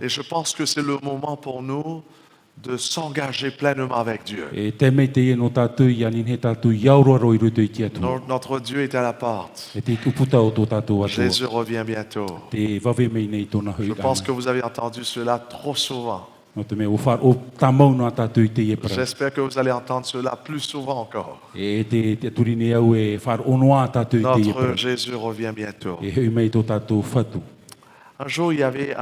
Et je pense que c'est le moment pour nous de s'engager pleinement avec Dieu. E te mei te e no tātou i anin he tātou iauroaro I ruto I ki atua. Notre Dieu est à la porte. E te tuputa o tō tātou atua. Jésus revient bientôt. Te wawe mei nei tōna Je hui pense ana. que vous avez entendu cela trop souvent. No te mea o whar o tamau no a tātou I te e para. J'espère que vous allez entendre cela plus souvent encore. E te turine au e whar ono a tātou I te e Notre para. Jésus revient bientôt. E hui mei tō tātou whatu. Un jour, il y avait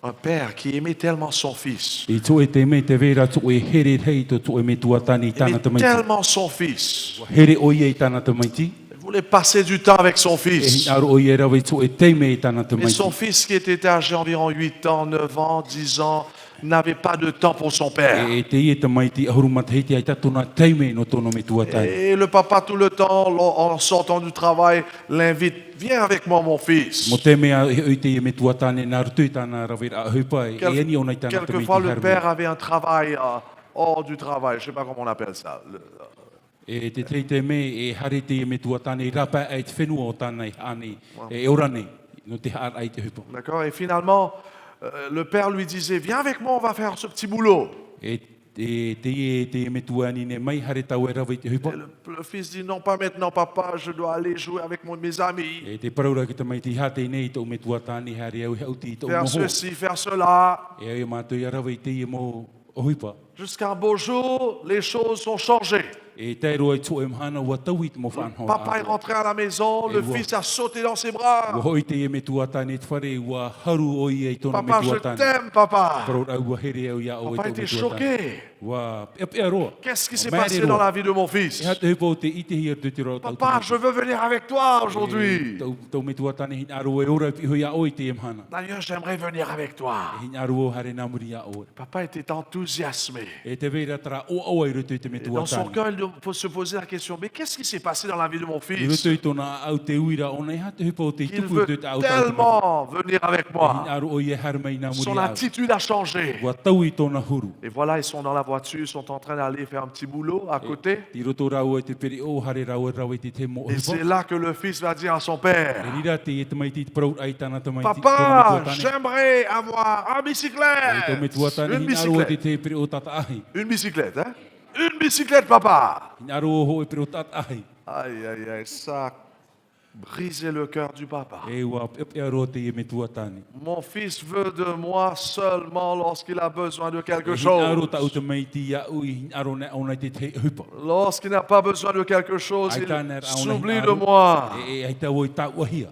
un père qui aimait tellement son fils. I tō e te mei te vera tō e here hei tō e me tuatani I Il tāna aimait tamaiti. tellement son fils. Here o I tāna tamaiti. Il voulait passer du temps avec son E fils. hina aro o I rawe tō e teime I tāna Mais tamaiti. son fils, qui était âgé environ 8 ans, 9 ans, 10 ans, n'avait pas de temps pour son père. E te I tamaiti ahurumat hei te ai tatona teime no tōna me tuatani. Et le papa, tout le temps, en sortant du travail, l'invite. Viens avec moi, mon fils. Mo te mea e te I me tuatane nā rutu I tāna rawe a hupai. E eni o nei tāna tamaiti Quelquefois, le harme. père avait un travail hors du travail. Je ne sais pas comment on appelle ça. E te te me e hare te I me tuatane I rapa ai te whenua o tānei ane. E orane no te har ai te hupo. D'accord. Et finalement, le père lui disait, viens avec moi, on va faire ce petit boulot. E te me tuani ne mai hare tau e rawe I te hupo. Et le fils dit, non, pas maintenant, papa, je dois aller jouer avec mes amis. E te paraura ki te mai ti hate nei tau me tuatani hare au he auti tau Faire moho. ceci, faire cela. E ai mātou I rawe I te I mo o huipa. Jusqu'à un beau jour, les choses sont changées. E te roa I tō e mhana ua tau I te mo whanho. Papa est rentré à la maison, le fils a sauté dans ses bras. Ua hoi te I me tuatani te whare ua haru o I e tōna me Papa, je tuatani. t'aime, papa. Parau au ua here au ia o e Papa tō était me tuatani. choqué. Ua epea roa. Qu'est-ce qui s'est Maere passé roa. dans la vie de mon fils? E hate hupo te I te hia te tiro tau Papa, je veux venir avec toi aujourd'hui. Tau me tuatani hin aro e ora pi hoi a o I te e mhana. D'ailleurs, j'aimerais venir avec toi. Hin aro o hare nā muri a o. Papa était enthousiasmé. E te vera tra o I rutu I te me Et dans son tuatani. cœur, il peut se poser la question, mais qu'est-ce qui s'est passé dans la vie de mon I fils? rutu I tōna au te uira o nei hate hupo te Il tupu veut te au tau. tellement venir avec Hin moi. aro o I e hare mai nā Son muri a. attitude a changé. Ua tau I tōna huru. Et voilà, ils sont dans la voiture, ils sont en train d'aller faire un petit boulot à côté. Ti roto rau e te peri o hare rau e rau e te te mo Et c'est là que le fils va dire à son père, E rira te e te maiti te parau ai tāna te maiti. Papa, j'aimerais avoir un E tō me bicyclette. tuatani Une hin aro e te bicyclette. te peri o tata ahi. Une bicyclette, hein? Une bicyclette, papa. Hin aro o ho e peri o tata ahi. Aïe, aïe, aïe, ça a brisé le cœur du papa. E ua e aro te e me tuatani. Mon fils veut de moi seulement lorsqu'il a besoin de quelque Hin aro chose. tau te maiti ia ui hin aro ne ona te te hupa. Lorsqu'il n'a pas besoin de quelque chose, il Aitaner aona s'oublie hin de aro. moi. E ai tau i tau ahia.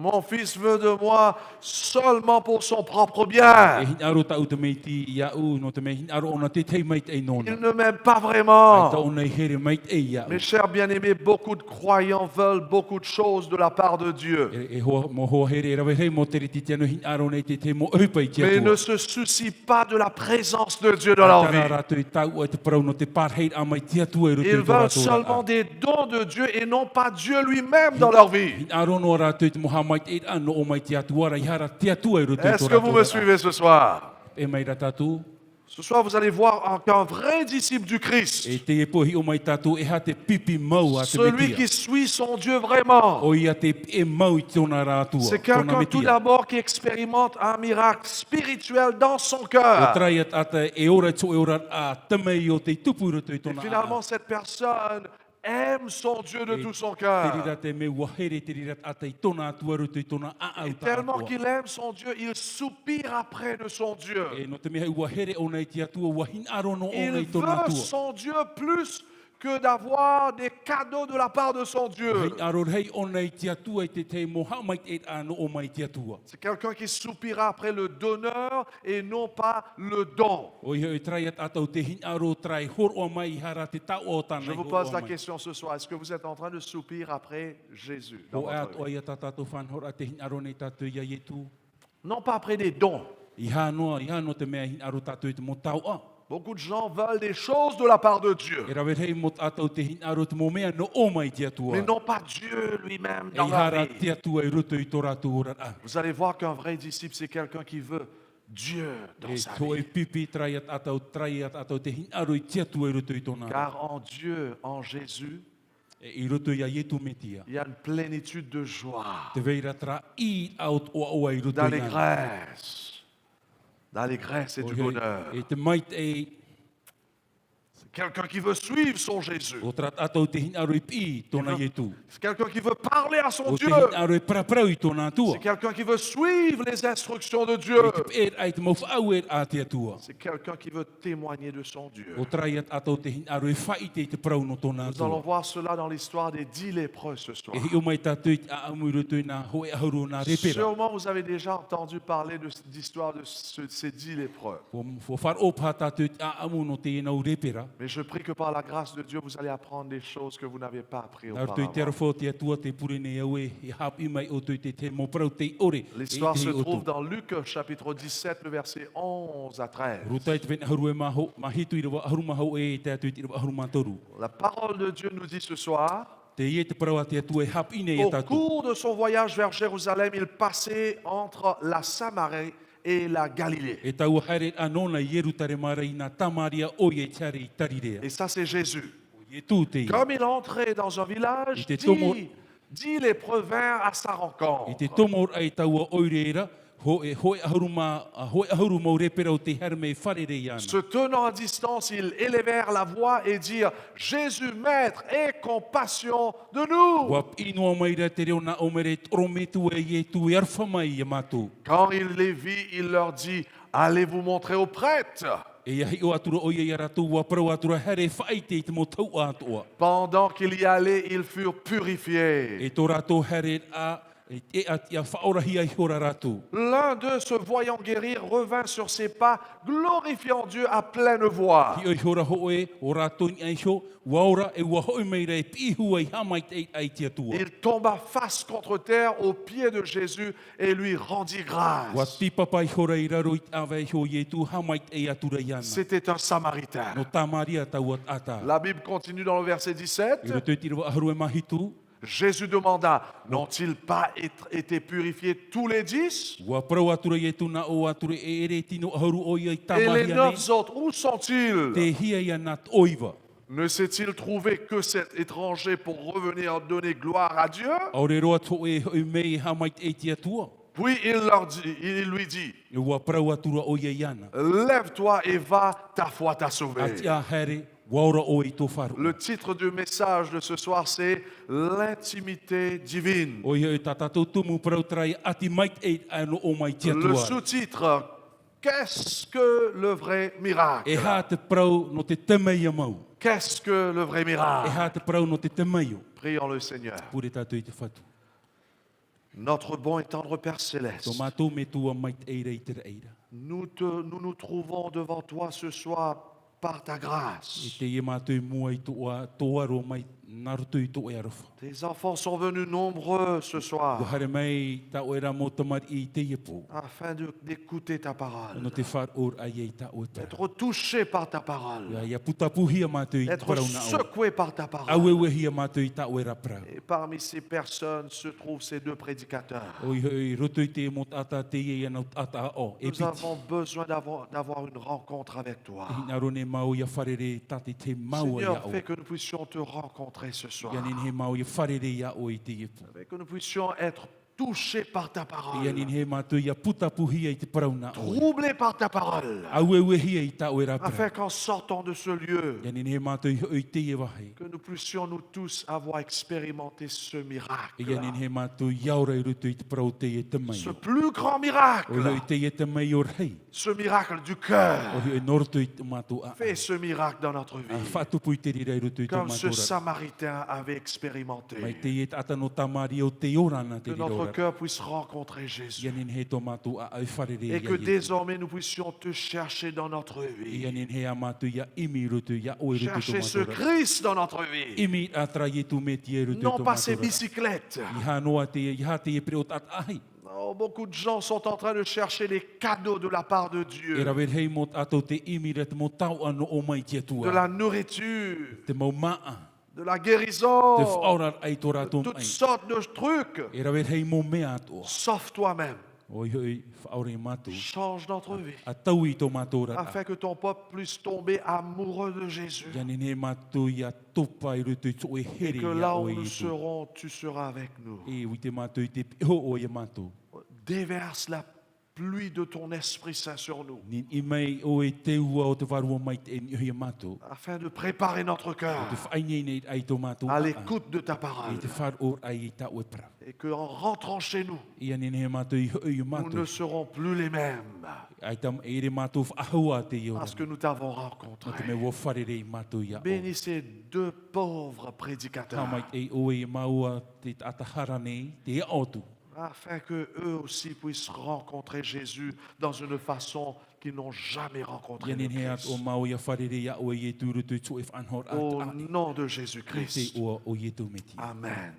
Mon fils veut de moi seulement pour son propre E bien. hin aro tau te maiti ia u no te me hin aro ona te te maiti e nona. Il ne m'aime pas Ai vraiment. tau nei here maiti e ia u. Mes chers bien-aimés, beaucoup de croyants veulent beaucoup de choses de la part de Dieu. E mo ho here rawe hei mo te riti tiano hin aro nei te te mo hupa i tia Mais ils tua. ne se soucient pas de la présence de Dieu dans leur Tara vie. rātou i tau ai te parau no te parhei a mai tia tua i roto Ils i tō veulent rātou seulement rā. des dons de Dieu et non pas Dieu lui-même dans leur vie. Hin aro no rātou i te moha mai te ano o mai tia tua rai hara tia tua i roto i tō Est-ce que vous me rātou rā. suivez ce soir? E mai rā tātou. Ce soir, vous allez voir qu'un vrai disciple du Christ, E te e pohi o mai tātou e ha te pipi mau a te celui metia. qui suit son Dieu vraiment, O ia te e mau i tōna rātua. c'est Tōna quelqu'un tout metia. d'abord qui expérimente un miracle spirituel dans son O cœur. trai at ata e ora tō e ora a tamei o te tupu roto i Et tōna finalement, cette personne aime son Dieu de tout son Te rira cœur. te me wahere te rira ata i tōna atua roto i tōna a au Et tellement qu'il aime son Dieu, il soupire après de son Dieu. E no te mea wahere o nei te atua wahin aro no o Il nei tōna veut atua. son Dieu plus que d'avoir des cadeaux de la part de son Dieu. Hei aro rei o nei te atua i te te moha mai te ano o mai te atua. C'est quelqu'un qui soupira après le donneur et non pas le don. O i hoi trai at atau te hin aro trai hor o mai i hara te tau o Je tānei vous hor pose o la mai. question ce soir. Est-ce que vous êtes en train de soupir après Jésus dans O votre at o vie? ia tātou whanhor a te hin aro nei tātou ia ietu. Non pas après des dons. I hano te mea hin aro tātou i te mo tau a. Beaucoup de gens veulent des choses de la part de Dieu, E rawe rei mo atau te hin aro te mo mea no o mai te atua. mais non pas Dieu lui-même E dans leur hara vie. te atua i roto i tō rātou ora a. Vous allez voir qu'un vrai disciple, c'est quelqu'un qui veut Dieu dans E sa tō e vie. pipi trai at atau te hin aro i te atua i roto i tōna. Car en Dieu, en Jésus, I roto ia ietu metia. il y a une plénitude de joie, Te veira tra I out oa I roto d'allégresse. L'allégresse et du bonheur. E te mait e C'est quelqu'un qui veut suivre son Jésus. o tra atau te hin aro I pi tona ietu. C'est quelqu'un qui veut parler à son O te Dieu. hin aro e praprau I tona tua. C'est quelqu'un qui veut suivre les instructions de Dieu. E te pēr ai te mau whaau e a te atua. C'est quelqu'un qui veut témoigner de son Dieu. O trai atau te hin aro e whai te prau no tona Nous allons tua. voir cela dans l'histoire des 10 lépreux ce soir. E hi o mai tātou I a amu I roto I nā hoe ahuru nā repera. Sûrement vous avez déjà entendu parler de l'histoire de ces 10 lépreux. Fo wharo pā tātou I a amu no te inau repera. Mais je prie que par la grâce de Dieu, vous allez apprendre des choses que vous n'avez pas appris Nā roto I te auparavant. arafo te atua te purene au e hap I mai o toi te mo prau te ore. L'histoire se trouve dans Luc chapitre 17, le verset 11 à 13. Ruta I te vena haru e maho, mahitu I rawa haru maho e te atu I te rawa haru matoru. La parole de Dieu nous dit ce soir, Te ie te parau a te atua e hap ine e au tātou. cours de son voyage vers Jérusalem, il passait entre la Samarie et la Galilée. E tau haere anona I eru tare mara I nā tamaria o e tare I tarirea. Et ça, c'est Jésus. O e tū te ia. Comme il entrait dans un village, Il était tomo- 10 lépreux vinrent à sa I rencontre. te tomor ai taua oireira, hoe ahuru mau repera o te herme wharere i ana. Se tenant à distance, ils élevèrent la voix et dirent, Jésus, Maître, aie compassion de nous. Wa inoa mai rea te reo na omere torometu e ie tu e arwha mai I mātou. Quand il les vit, il leur dit, allez vous montrer aux prêtres. E iahi o atura o ia ratu wa parau atura here whaite I te mo tau atoa. Pendant qu'ils y allaient, ils furent purifiés. E tō rātou here a e ati a whaorahia I hora rātou. L'un d'eux, se voyant guérir, revint sur ses pas, glorifiant Dieu à pleine voix. Hi oi hora hoe o rātou ni aisho, waora e ua hoi mai rei pihua I hamai te ai te atua. Il tomba face contre terre aux pieds de Jésus et lui rendit Wa grâce. tipapa I hora I raro I awe ho ie tu hamai te atura I ana. C'était un Samaritain. No tamaria tau at ata. La Bible continue dans le verset 17. I roto I tira wa aharu e mahitu. Jésus demanda, n'ont-ils pas été purifiés tous les 10? Wa parau atura ie tu na o atura e ere tino aharu o ia I Et les tamaria ne. 9 autres, où sont-ils? Te hia ia nat oiva. Ne s'est-il trouvé que cet étranger pour revenir donner gloire à Dieu? Aure roa to e hoi mei hamai te te atua. Puis il lui dit, E wa parau atura o ia iana. lève-toi et va, ta foi t'a sauvé. Ati a here, waora o I tō wharu. Le titre du message de ce soir, c'est l'intimité divine. O ia e tatatou tumu parau trai ati mai e ano o mai te Le atua. sous-titre, qu'est-ce que le vrai miracle? E ha te parau no te temei a mau. Qu'est-ce que le vrai E miracle? ha te parau no te temei o. Prions le Seigneur. Pure tātou I te whatu. Notre bon et tendre Père Tō Céleste, mātou me tua mai te eira I te reira. nous nous trouvons devant toi ce soir par ta E grâce. te ie mātou I mua I tō aro mai narutu I tō e arofa. Tes enfants sont venus nombreux ce Ko soir hare mai ta o era mo tamari I te ie po. afin d'écouter ta parole, No te whar or ai e ta o te. d'être touché par ta parole, Ia putapuhia mātou I te d'être parau na o. secoué par ta parole. Awewe hia mātou I ta o era prau. Et parmi ces personnes se trouvent ces deux prédicateurs. Oi roto I te mo tata te ie ana tata o. E Nous piti. avons besoin d'avoir une rencontre avec toi. Hina rone mau ia wharere tate te maua ia Seigneur, o. fais que nous puissions te rencontrer ce soir. Ia nin he mau ia wharere ia o I te iepu. Fais que nous puissions être touchés par ta parole, Ia nin he mātou ia putapuhia I te parauna o. troublés par ta parole, Awewe hia I ta o era prau. afin qu'en sortant de ce lieu, Ia nin he mātou I te ie wahe. que nous puissions nous tous avoir expérimenté ce miracle, Ia nin he mātou iaura I rutu I te parau te ie te mai. ce plus grand O miracle, I te ie te mai o rei. ce miracle du cœur. O i norto I te mātou a. Fais ce miracle dans notre A vie, whatupu I te rira I rutu I te comme ce mātou ra. Samaritain avait expérimenté. Mai te ie ata no tamari o te orana te Que rira notre ora. cœur puisse rencontrer Jésus. Ia nin he tō mātou a au wharere ia Et que ie. désormais nous puissions te chercher dans notre Ia vie. nin he a mātou ia imi rutu ia o I rutu tō Chercher ce mātou ra. Christ dans notre vie. Imi atra i tu me tie rutu Non tō pas ces mātou ra. bicyclettes. I hanoa te I ha te pre o tat ai. Non, beaucoup de gens sont en train de chercher les cadeaux de la part de E Dieu. rawe hei mo ato te imi ret mo tau ano o mai tia De tua. la nourriture, Te mau maa. de la Te guérison, whaurar ai tō de rātou toutes ai. sortes de trucs, E rawe hei mo mea atoa. sauf toi-même. O i hoi whaore mātou. Change notre vie. A tau i tō mātou rata. Afin que ton peuple puisse tomber amoureux de Jésus. Ia nene mātou ia topa i roto i tō e Et here que ia là o où i nous tō. serons, tu seras avec nous. E ui te mātou i te piho o ia mātou. Déverse la pluie de ton Esprit Saint sur nous. Ni i mai o e te ua o te varua mai te eni ia mātou. Afin de préparer notre O cœur te whaine nei ai tō mātou. à l'écoute de ta E parole. te whar or ai i tā ue pra. Et qu'en rentrant chez nous, Ia nene mātou i hoi i nous mātou. ne serons plus les mêmes. Ai tam e re mātou whaahua te i Parce que orana. nous t'avons O rencontré. te me wo wharere i mātou ia o. Bénis ces deux pauvres Tā prédicateurs. mai e o e maua te atahara nei, te ia otu. Afin que eux aussi puissent rencontrer Jésus dans une façon qu'ils n'ont jamais rencontré Ia le nene at o Christ. mau ia wharere ia o e tūru tu tu e whanhor Au at nom de i te Jésus-Christ. oa o i tu meti. Amen.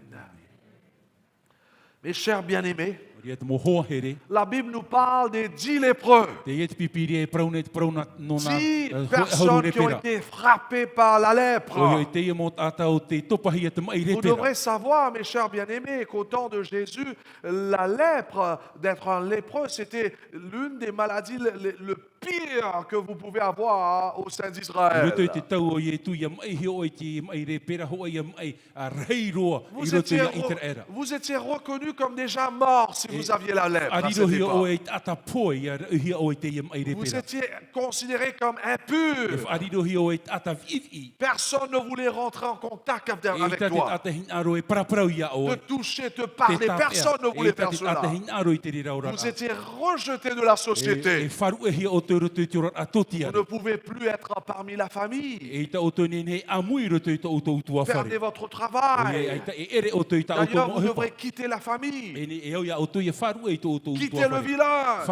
Mes chers bien-aimés, Ria te mo hoa here, la Bible nous parle des 10 lépreux. te ie te pipiri e praune te prauna nona 10 personnes qui ont été frappées par la O lèpre. i te ia mot ata o te topahi e te mai Vous repera. devrez savoir, mes chers bien-aimés, qu'au temps de Jésus, la lèpre, d'être un lépreux, c'était l'une des maladies le pire que vous pouvez avoir au sein d'Israël. Roto i te tau o i tu ia mai hi o i te mai repera ho ia mai a reiroa i Vous roto étiez, ia i te era. vous étiez reconnus comme déjà morts si vous aviez la lèpre. À Ariro cette hi o époque. e ata poi ia hi o i te ia mai Vous repera. étiez considérés comme E impurs. ariro hi o e ata vivi. Personne ne voulait rentrer en contact E avec ita te toi. ata hin aro e paraparau ia o. Te toucher, te parler. Personne ne voulait faire cela. Vous étiez rejetés de la société. Vous ne pouvez plus être parmi la famille. Perdez votre travail. D'ailleurs, vous devrez quitter la famille. Quitter le village.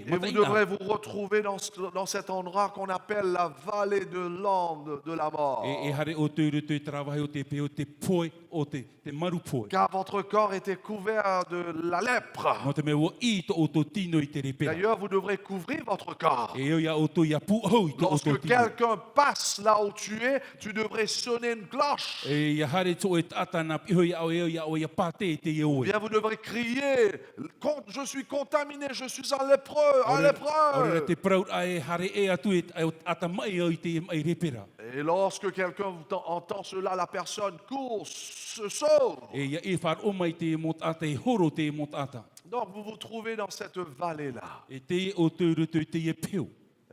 Et vous devrez vous retrouver dans cet endroit qu'on appelle la vallée de l'ombre de la mort. Car votre corps était couvert de la lèpre. D'ailleurs, vous devrez couvrir votre corps. Lorsque quelqu'un passe là où tu es, tu devrais sonner une cloche. Bien, vous devrez crier, je suis contaminé, je suis un lépreux, un lépreux. Et lorsque quelqu'un entend cela, la personne court, se sauve. Donc vous vous trouvez dans cette vallée-là.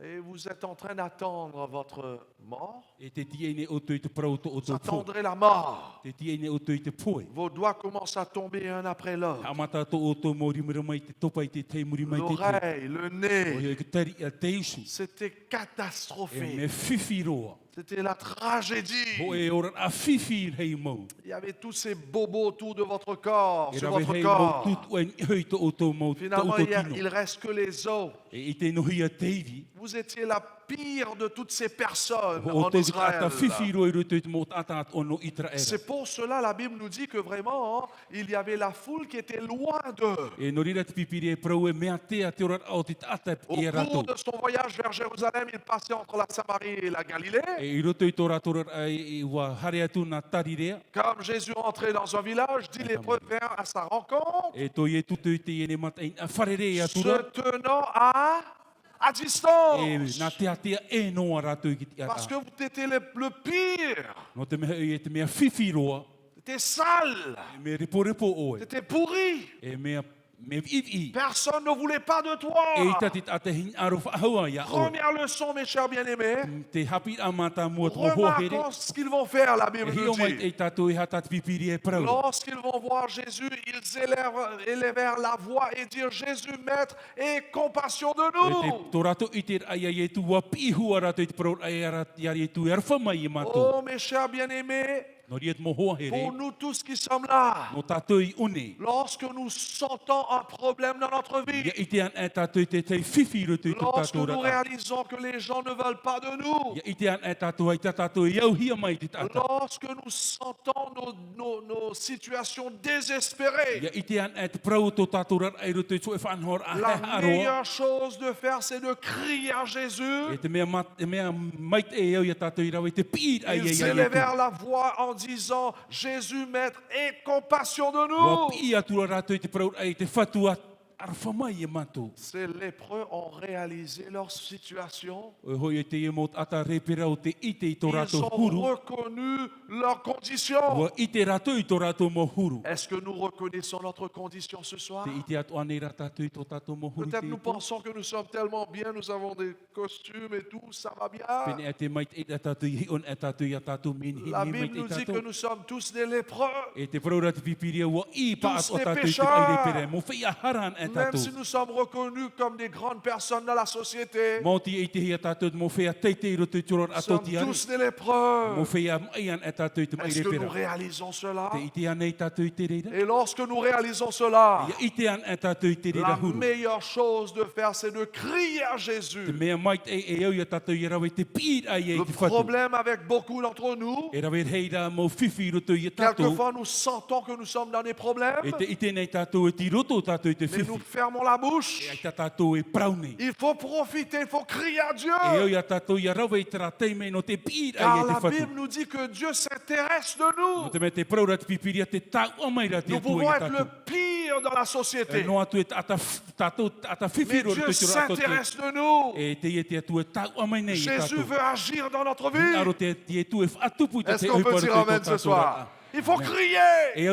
Et vous êtes en train d'attendre votre mort. Vous attendrez la mort. Vos doigts commencent à tomber un après l'autre. L'oreille, le nez. C'était catastrophique. C'était la tragédie. Il y avait tous ces bobos autour de votre corps, sur votre corps. Finalement, il ne reste que les os. Vous étiez la pire de toutes ces personnes en Israël. C'est pour cela la Bible nous dit que vraiment, il y avait la foule qui était loin d'eux. Au cours de son voyage vers Jérusalem, il passait entre la Samarie et la Galilée. Comme Jésus entrait dans un village, 10 lépreux vinrent à sa rencontre, se tenant à distance. Parce que vous étiez le pire. C'était sale. C'était pourri. Personne ne voulait pas de toi. Première leçon, mes chers bien-aimés. Remarquons ce qu'ils vont faire, la Bible nous dit. Lorsqu'ils vont voir Jésus, ils élèvèrent la voix et dirent, Jésus, Maître, aie compassion de nous. Oh, mes chers bien-aimés, pour nous tous qui sommes là, lorsque nous sentons un problème dans notre vie, lorsque nous réalisons que les gens ne veulent pas de nous, lorsque nous sentons nos situations désespérées, la meilleure chose de faire, c'est de crier à Jésus. Ils élevèrent la voix en en disant, Jésus, Maître, aie compassion de nous. Ces lépreux ont réalisé leur situation. Ils ont reconnu leur condition. Est-ce que nous reconnaissons notre condition ce soir? Peut-être nous pensons que nous sommes tellement bien, nous avons des costumes et tout, ça va bien. La Bible nous dit que nous sommes tous des lépreux, tous des pécheurs. Même si nous sommes reconnus comme des grandes personnes dans la société, nous sommes tous des lépreux. Est-ce que nous réalisons cela? Et lorsque nous réalisons cela, la meilleure chose de faire, c'est de crier à Jésus. Le problème avec beaucoup d'entre nous, quelquefois nous sentons que nous sommes dans des problèmes, mais nous fermons la bouche. Il faut profiter, il faut crier à Dieu. Car la Bible nous dit que Dieu s'intéresse de nous. Nous pouvons être le pire dans la société, mais Dieu s'intéresse de nous. Jésus veut agir dans notre vie. Est-ce qu'on peut dire amen ce soir? Il faut crier. Crie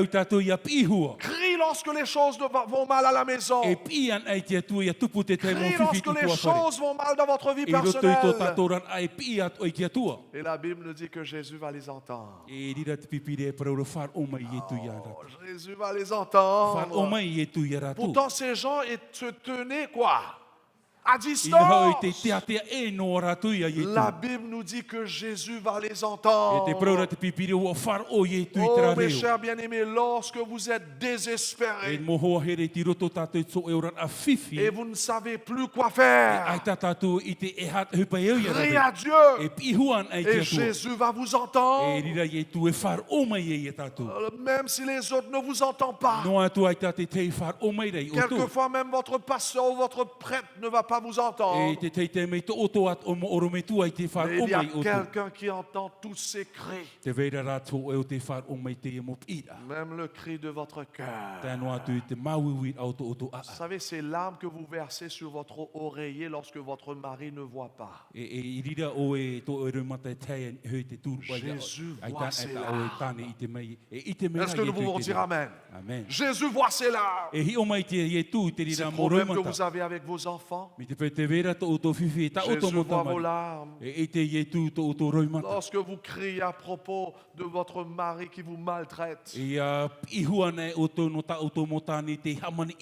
lorsque les choses vont mal à la maison. Crie lorsque les choses vont mal dans votre vie personnelle. Et la Bible nous dit que Jésus va les entendre. Jésus va les entendre. Pourtant, ces gens se tenaient quoi? À distance. La Bible nous dit que Jésus va les entendre. Oh, mes chers bien-aimés, lorsque vous êtes désespérés et vous ne savez plus quoi faire, criez à Dieu et Jésus va vous entendre. Même si les autres ne vous entendent pas, quelquefois même votre pasteur ou votre prêtre ne va pas vous entendre. Mais il y a quelqu'un qui entend tous ces cris. Même le cri de votre cœur. Vous savez, ces larmes que vous versez sur votre oreiller lorsque votre mari ne voit pas. Jésus voit ces larmes. Est-ce que nous pouvons dire amen? Amen. Jésus voit ces larmes. Ces problèmes que vous avez avec vos enfants, Jésus voit vos larmes. Lorsque vous criez à propos de votre mari qui vous maltraite,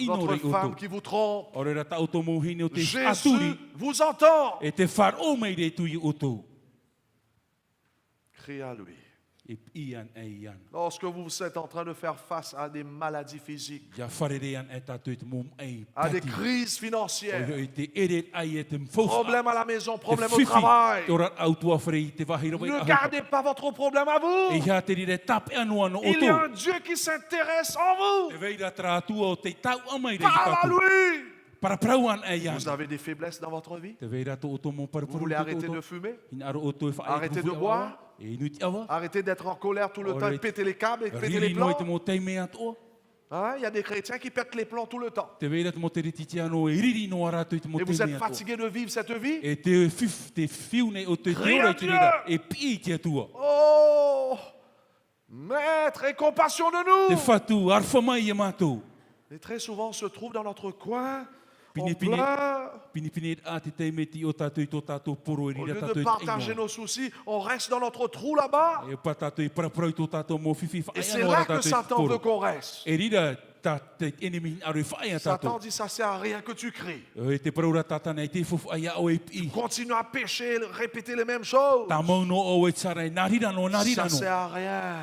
votre femme qui vous trompe, Jésus vous entend. Criez à lui. Lorsque vous êtes en train de faire face à des maladies physiques, à des crises financières, problèmes à la maison, problèmes au travail, ne gardez pas votre problème à vous. Il y a un Dieu qui s'intéresse en vous. Parle à lui. Vous avez des faiblesses dans votre vie? Vous voulez arrêter de fumer? Arrêter de boire? Arrêtez d'être en colère tout le temps et péter les câbles et péter les plombs. Il y a des chrétiens qui pètent les plombs tout le temps. Et vous êtes fatigué de vivre cette vie? Criez à Dieu. Oh, Maître, aie compassion de nous. Et très souvent, on se trouve dans notre coin. On pleure. Au lieu de partager nos soucis, on reste dans notre trou là-bas. Et c'est là que Satan veut qu'on reste. Satan dit, ça sert à rien que tu cries. Continue à pécher, répéter les mêmes choses. Ça sert à rien.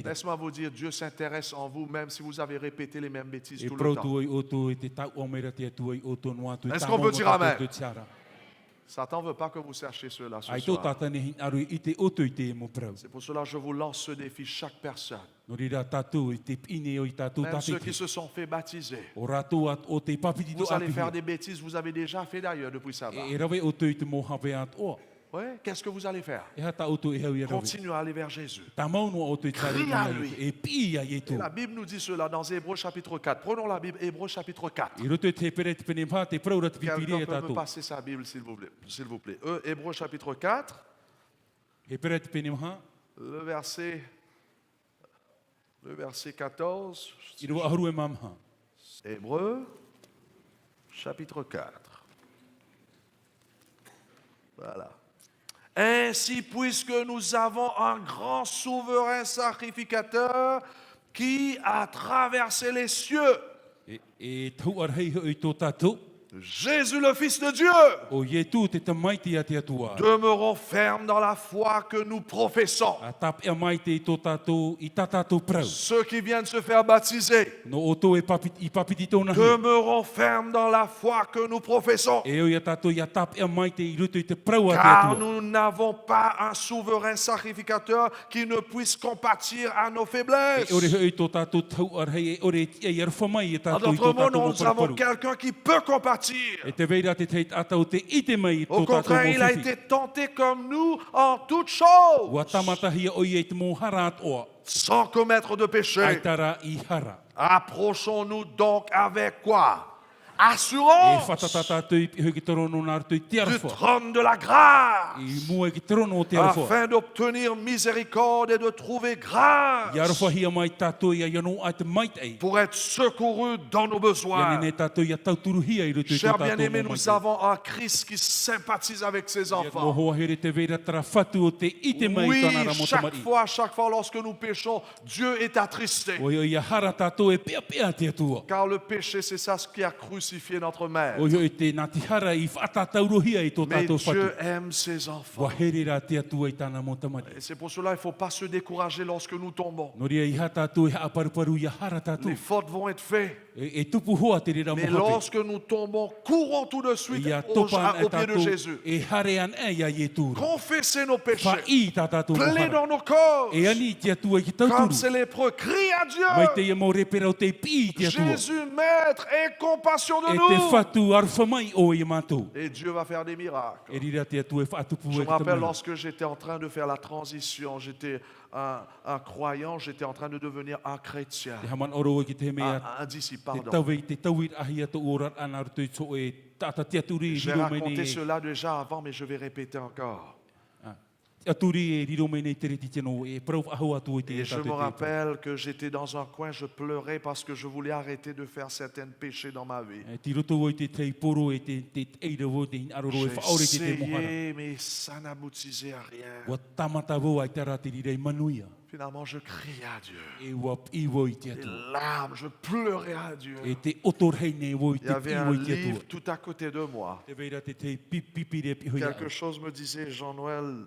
Laisse-moi vous dire, Dieu s'intéresse en vous, même si vous avez répété les mêmes bêtises tout le temps. Est-ce qu'on peut dire amen? Satan ne veut pas que vous cherchiez cela ce soir. C'est pour cela que je vous lance ce défi, chaque personne. Même ceux qui se sont fait baptiser. Vous allez faire des bêtises, vous avez déjà fait d'ailleurs depuis ça. Oui, qu'est-ce que vous allez faire? E hata auto e hau i rawe. Continuez à aller vers Jésus. Ta maunu o te tare Crie à lui. e pi a Et yetu. la Bible nous dit cela dans Hébreux chapitre 4. Prenons la Bible, Hébreux chapitre 4. I roto te pere te pene mha te praura te pipiri Quelqu'un e peut me tatou. passer sa Bible, s'il vous plaît. S'il vous plaît. Hébreux chapitre 4, E pere te pene mha. le verset 14. I roa aharu e mamha. Hébreux chapitre 4. Voilà. Ainsi, puisque nous avons un grand souverain sacrificateur qui a traversé les cieux, E tau arhei hoi tō tatou. Jésus le Fils de Dieu, O yetu te tamaiti a te atua. demeurons fermes dans la foi que nous professons. A tap e mai te tō tatou i ta tatou prau. Ceux qui viennent se faire baptiser, No o tō i papiti tōna hi. demeurons fermes dans la foi que nous professons. E o ia tatou i a tap e mai te i ruto i te prau a te Car atua. nous n'avons pas un souverain sacrificateur qui ne puisse compatir à nos faiblesses. E ore hoi tō tatou tau arhei e ore e arwha mai e En tatou i d'autres tō mots, tatou mo nous avons paraparu. quelqu'un qui peut compatir. E te veira te teit atau te ite mai Au tō tatou contraire, il mo a whiwhi. été tenté comme nous en toutes choses, Ua tamatahia o i e te mō hara atoa. sans commettre de péché. Ai tara i hara. Approchons-nous donc avec quoi? E Assurance whatatata tui hoi ki torono nā tui te du arwha. trône de la grâce, I mua ki torono o te arwha. afin d'obtenir miséricorde et de trouver grâce I arwha hia mai tātou i a iano ai te mait ei. pour être secouru dans nos Ia besoins. nene tātou i a tauturu hia i rutu i tō Chers tātou bien-aimés, mo nous mai. avons un Christ qui sympathise avec ses Ia mo enfants. hoa here te veira tara whatu o te ite mai Oui, tāna ramo tamari. chaque fois lorsque nous péchons, Dieu est attristé. O ia hara tātou e pea pea te atua. Car le péché, c'est ça ce qui a crucifié notre mère. O ia te nati hara i whatatau hia i tō Mais tātou Dieu whatu. aime ses enfants. Wa here rā te atua i tāna mo tamari. Et c'est pour cela qu'il ne faut pas se décourager lorsque nous tombons. No ria i ha tātou i ha aparuparu i a hara tātou. Les fautes vont être faites. E tupu hoa te rira mo Mais hape. lorsque nous tombons, courons tout de suite Ia au topan e pied de tātou Jésus. e hare an e ia i tūra. Confessez nos péchés. Wha i tā tātou mo Plaidez hara. dans nos causes. E ani te atua ki Comme tauturu. ces lépreux, crie à Mai te Dieu. ia mo repera o te pi te atua. Jésus, Maître, aie compassion de E te nous. whatu arwha mai o i mātou. Et Dieu va faire des miracles. E rira te atua e whaatupu Je e me ki rappelle tamara. lorsque j'étais en train de faire la transition, j'étais un croyant, j'étais en train de devenir un chrétien, Te haman oro e ki te mea un disciple, te pardon. tawei te tawir ahia to orat ana rutu i tso e tata te aturi e J'ai riro mai raconté nei. cela déjà avant, mais je vais répéter encore. Te aturi e riro mai nei te reti tino e prau ahu atu i te Et e je tatu me e te. rappelle que j'étais dans un coin, je pleurais parce que je voulais arrêter de faire certains péchés dans ma vie. E ti roto o i te tei poro e te eira wo te aroro e J'ai whaore te te mohara. essayé, mais ça n'aboutissait à rien. Wa tamata wo ai tara te rira i manuia. Finalement, je criais à Dieu. E wa iwo i te Des atu. larmes, je pleurais à Dieu. E te otorhei nei wo i Il y te avait iwo un i te livre atua. tout à côté de moi. Te veira te te pipire pihoia. Quelque chose me disait, Jean-Noël,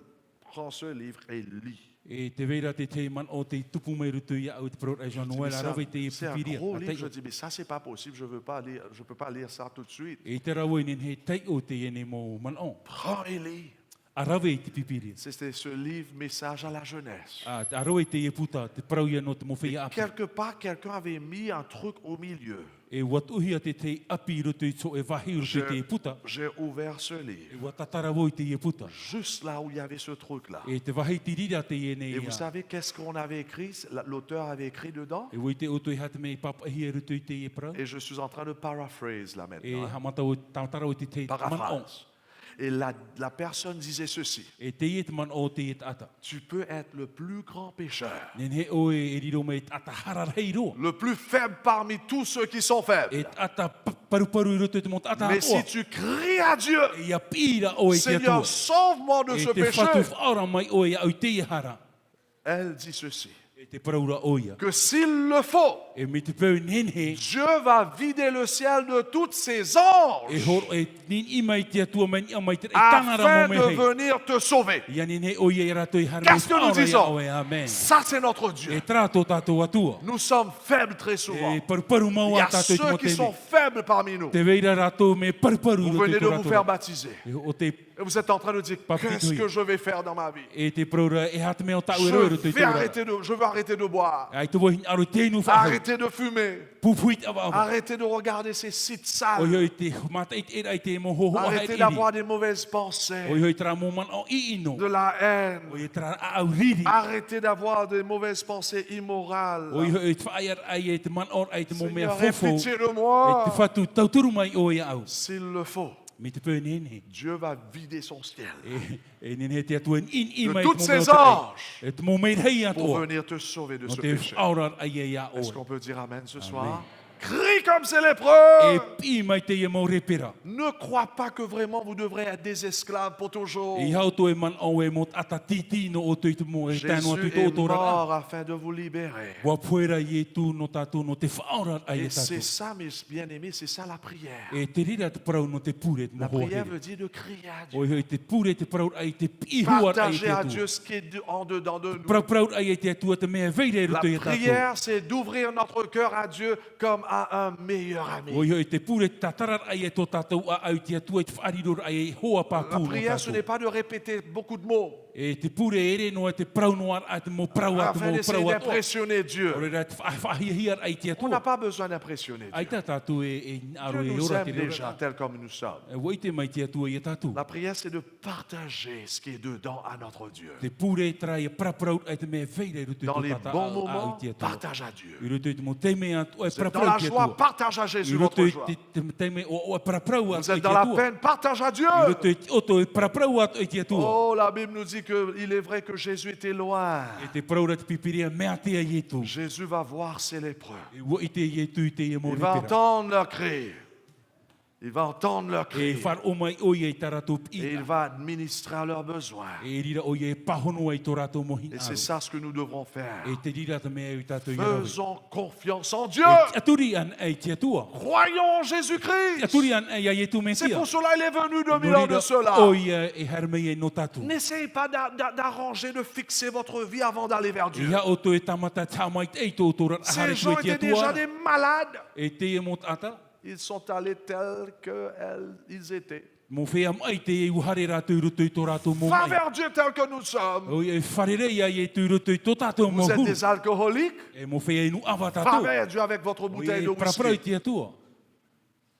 prends ce livre et lis. E te veira te te man o te tupu mai rutu i au te pro e Jean Noel arawe te e C'est un pipiria. gros A livre. tei Je o- dis, mais ça, c'est pas possible. Je peux pas lire ça tout de suite. E te rawe nin he tei o te ene mo man o. Prends et lis. Arawe i te pipiria. C'était ce livre, Message à la jeunesse. Arawe te e puta, te parau ia no te mowhia api. Quelque part, quelqu'un avait mis un truc au milieu. E watuhia te te api rutu i tso e wahi rutu te e puta. J'ai ouvert ce E livre. watatara wo i te e puta. Juste là où il y avait ce truc-là. E te wahi ti rira te ene Et vous ia. savez qu'est-ce qu'on avait écrit? L'auteur avait écrit dedans. E woi te oto i hata me i papahi e rutu i te e parau. Et je suis en train de paraphrase là E maintenant. hamata o tautara o te te man o. Paraphrase. Et la personne disait ceci. E te e te man o te e te ata. Tu peux être le plus grand pécheur, Nen he oe e riro me te ata hararhei roa. le plus faible parmi tous ceux qui sont faibles. E te ata paru-paru i roto i te mo te ata Mais oa. si tu cries à Dieu, E ia pira o e te Seigneur, atua. sauve-moi de E ce te péché. whatu whaora mai o e au te e hara. Elle dit ceci, E te paraura o ia. que s'il le faut, E me te peu nen he. Dieu va vider le ciel de toutes ses E anges horo e nin i mai te atua mai ni a mai te e tanara afin mo de me hei. venir te sauver. Ia nen he o ia i rato i hara Qu'est-ce que nous whaora ia disons? o e amen. Ça, c'est notre E Dieu. trato tātou atua. Nous sommes faibles très souvent. E paru-paru Il mau y a a tātou i te ceux mo qui te sont me. faibles parmi nous. Te veira rato me paru-paru i Vous roto i venez de tō vous rato. faire baptiser. E o te Et vous êtes en train de dire, qu'est-ce que je vais faire dans ma vie? Je veux arrêter de boire. Arrêter de fumer. Arrêter de regarder ces sites sales. Arrêter d'avoir des mauvaises pensées. De la haine. Arrêter d'avoir des mauvaises pensées immorales. Seigneur, aie pitié de moi. S'il le faut, Dieu va vider son ciel de tous ses anges pour venir te sauver de ce péché. Est-ce qu'on peut dire Amen ce soir? Crie comme ces lépreux. Ne crois pas que vraiment vous devrez être des esclaves pour toujours. Jésus est mort afin de vous libérer. Et c'est ça, mes bien-aimés, c'est ça la prière. La prière veut dire de crier à Dieu. Partager à Dieu ce qui est en dedans de nous. La prière, c'est d'ouvrir notre cœur à Dieu comme à un meilleur ami. La prière, ce n'est pas de répéter beaucoup de mots afin d'essayer d'impressionner Dieu. On n'a pas besoin d'impressionner Dieu. Dieu nous aime déjà tel comme nous sommes. La prière, c'est de partager ce qui est dedans à notre Dieu. Dans les bons moments, partage à Dieu. Dans la joie, partage à Jésus votre joie. Vous êtes dans la peine, partage à Dieu. Oh, la Bible nous dit qu'il est vrai que Jésus était loin. Jésus va voir ses lépreux. Il va entendre leur cri. Il va entendre leur cri. Et il va administrer à leurs besoins. Et c'est ça ce que nous devrons faire. Faisons confiance en Dieu. Croyons en Jésus-Christ. C'est pour cela qu'il est venu 2000 ans de cela. N'essayez pas d'arranger, de fixer votre vie avant d'aller vers Dieu. Ces gens étaient déjà des malades. Ils sont allés tels qu'ils étaient. Va vers Dieu tel que nous sommes. Vous êtes des alcooliques. Va vers Dieu avec votre bouteille de whisky.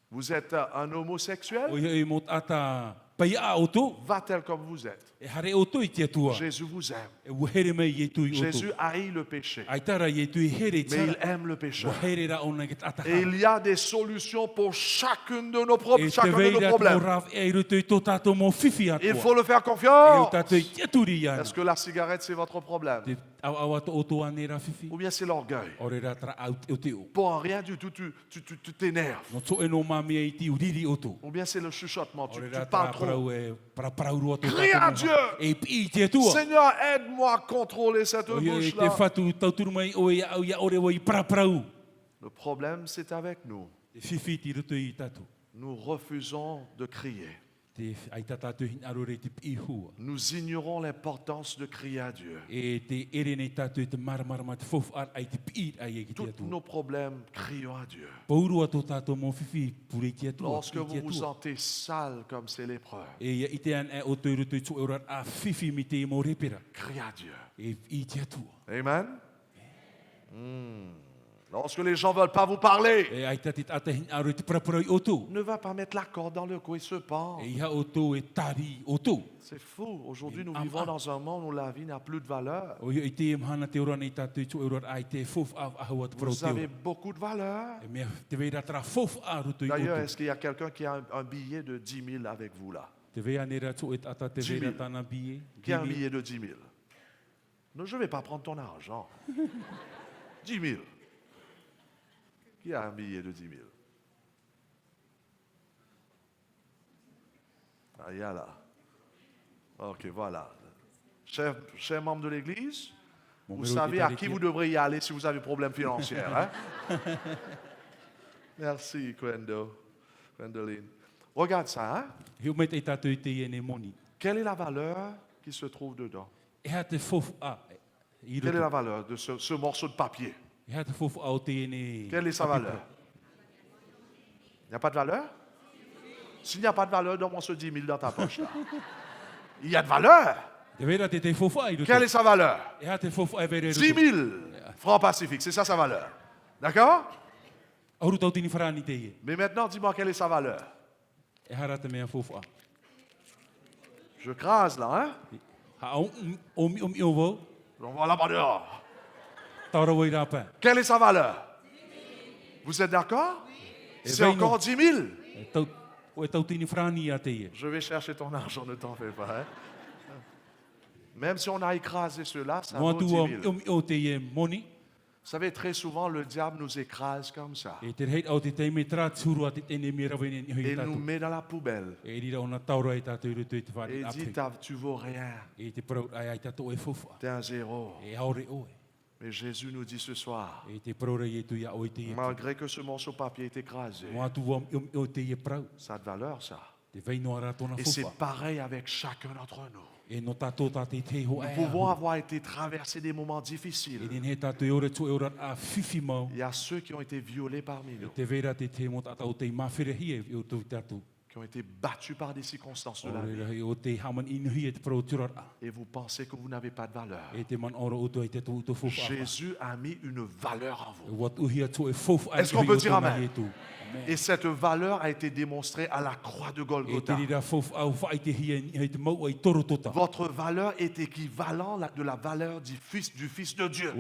Vous êtes un homosexuel. Va tel comme vous êtes. Jésus vous aime. Jésus haït le péché. Mais il aime le pécheur. Et il y a des solutions pour chacun de nos problèmes. Il faut le faire confiance. Est-ce que la cigarette, c'est votre problème? Ou bien c'est l'orgueil? Pour rien du tout, tu t'énerves. Ou bien c'est le chuchotement, tu parles trop. Crie à Dieu. Seigneur, aide-moi à contrôler cette bouche-là. Le problème, c'est avec nous. Nous refusons de crier. Nous ignorons l'importance de crier à Dieu. Tous nos problèmes, crions à Dieu. Lorsque vous vous sentez sale comme ces lépreux, criez à Dieu. Amen. Lorsque les gens ne veulent pas vous parler, ne va pas mettre la corde dans le cou et se pendre. C'est fou. Aujourd'hui, nous vivons dans un monde où la vie n'a plus de valeur. Vous avez beaucoup de valeur. D'ailleurs, est-ce qu'il y a quelqu'un qui a un billet de 10 000 avec vous là? 10 000. Qui a un billet de 10 000? Non, je ne vais pas prendre ton argent. 10 000. Qui a un billet de 10 000? Ah, il y a là. Ok, voilà. Chers membres de l'Église, vous savez à qui vous devriez y aller si vous avez des problèmes financiers. Hein? Merci, Gwendoline. Regarde ça. Hein? Quelle est la valeur qui se trouve dedans? Quelle est la valeur de ce morceau de papier? Quelle est sa valeur? Il n'y a pas de valeur? S'il n'y a pas de valeur, donne-moi ce 10 000 dans ta poche. Là. Il y a de valeur. Quelle est sa valeur? 10 000 francs pacifiques, c'est ça sa valeur. D'accord? Mais maintenant, dis-moi quelle est sa valeur. Je crase là, hein? On va là-bas dehors. Quelle est sa valeur? Vous êtes d'accord? C'est encore 10 000. Je vais chercher ton argent, ne t'en fais pas. Hein? Même si on a écrasé cela, ça vaut 10 000. Vous savez, très souvent, le diable nous écrase comme ça. Et nous met dans la poubelle. Et il dit, tu vaux rien. Tu es un zéro. Mais Jésus nous dit ce soir, malgré que ce morceau de papier est écrasé, ça a de valeur, ça. Et c'est pareil avec chacun d'entre nous. Nous pouvons avoir été traversés des moments difficiles. Il y a ceux qui ont été violés parmi nous, qui ont été battus par des circonstances de la vie. Et vous pensez que vous n'avez pas de valeur. Jésus a mis une valeur en vous. Est-ce qu'on peut dire amen? Et cette valeur a été démontrée à la croix de Golgotha. Votre valeur est équivalente de la valeur du Fils de Dieu.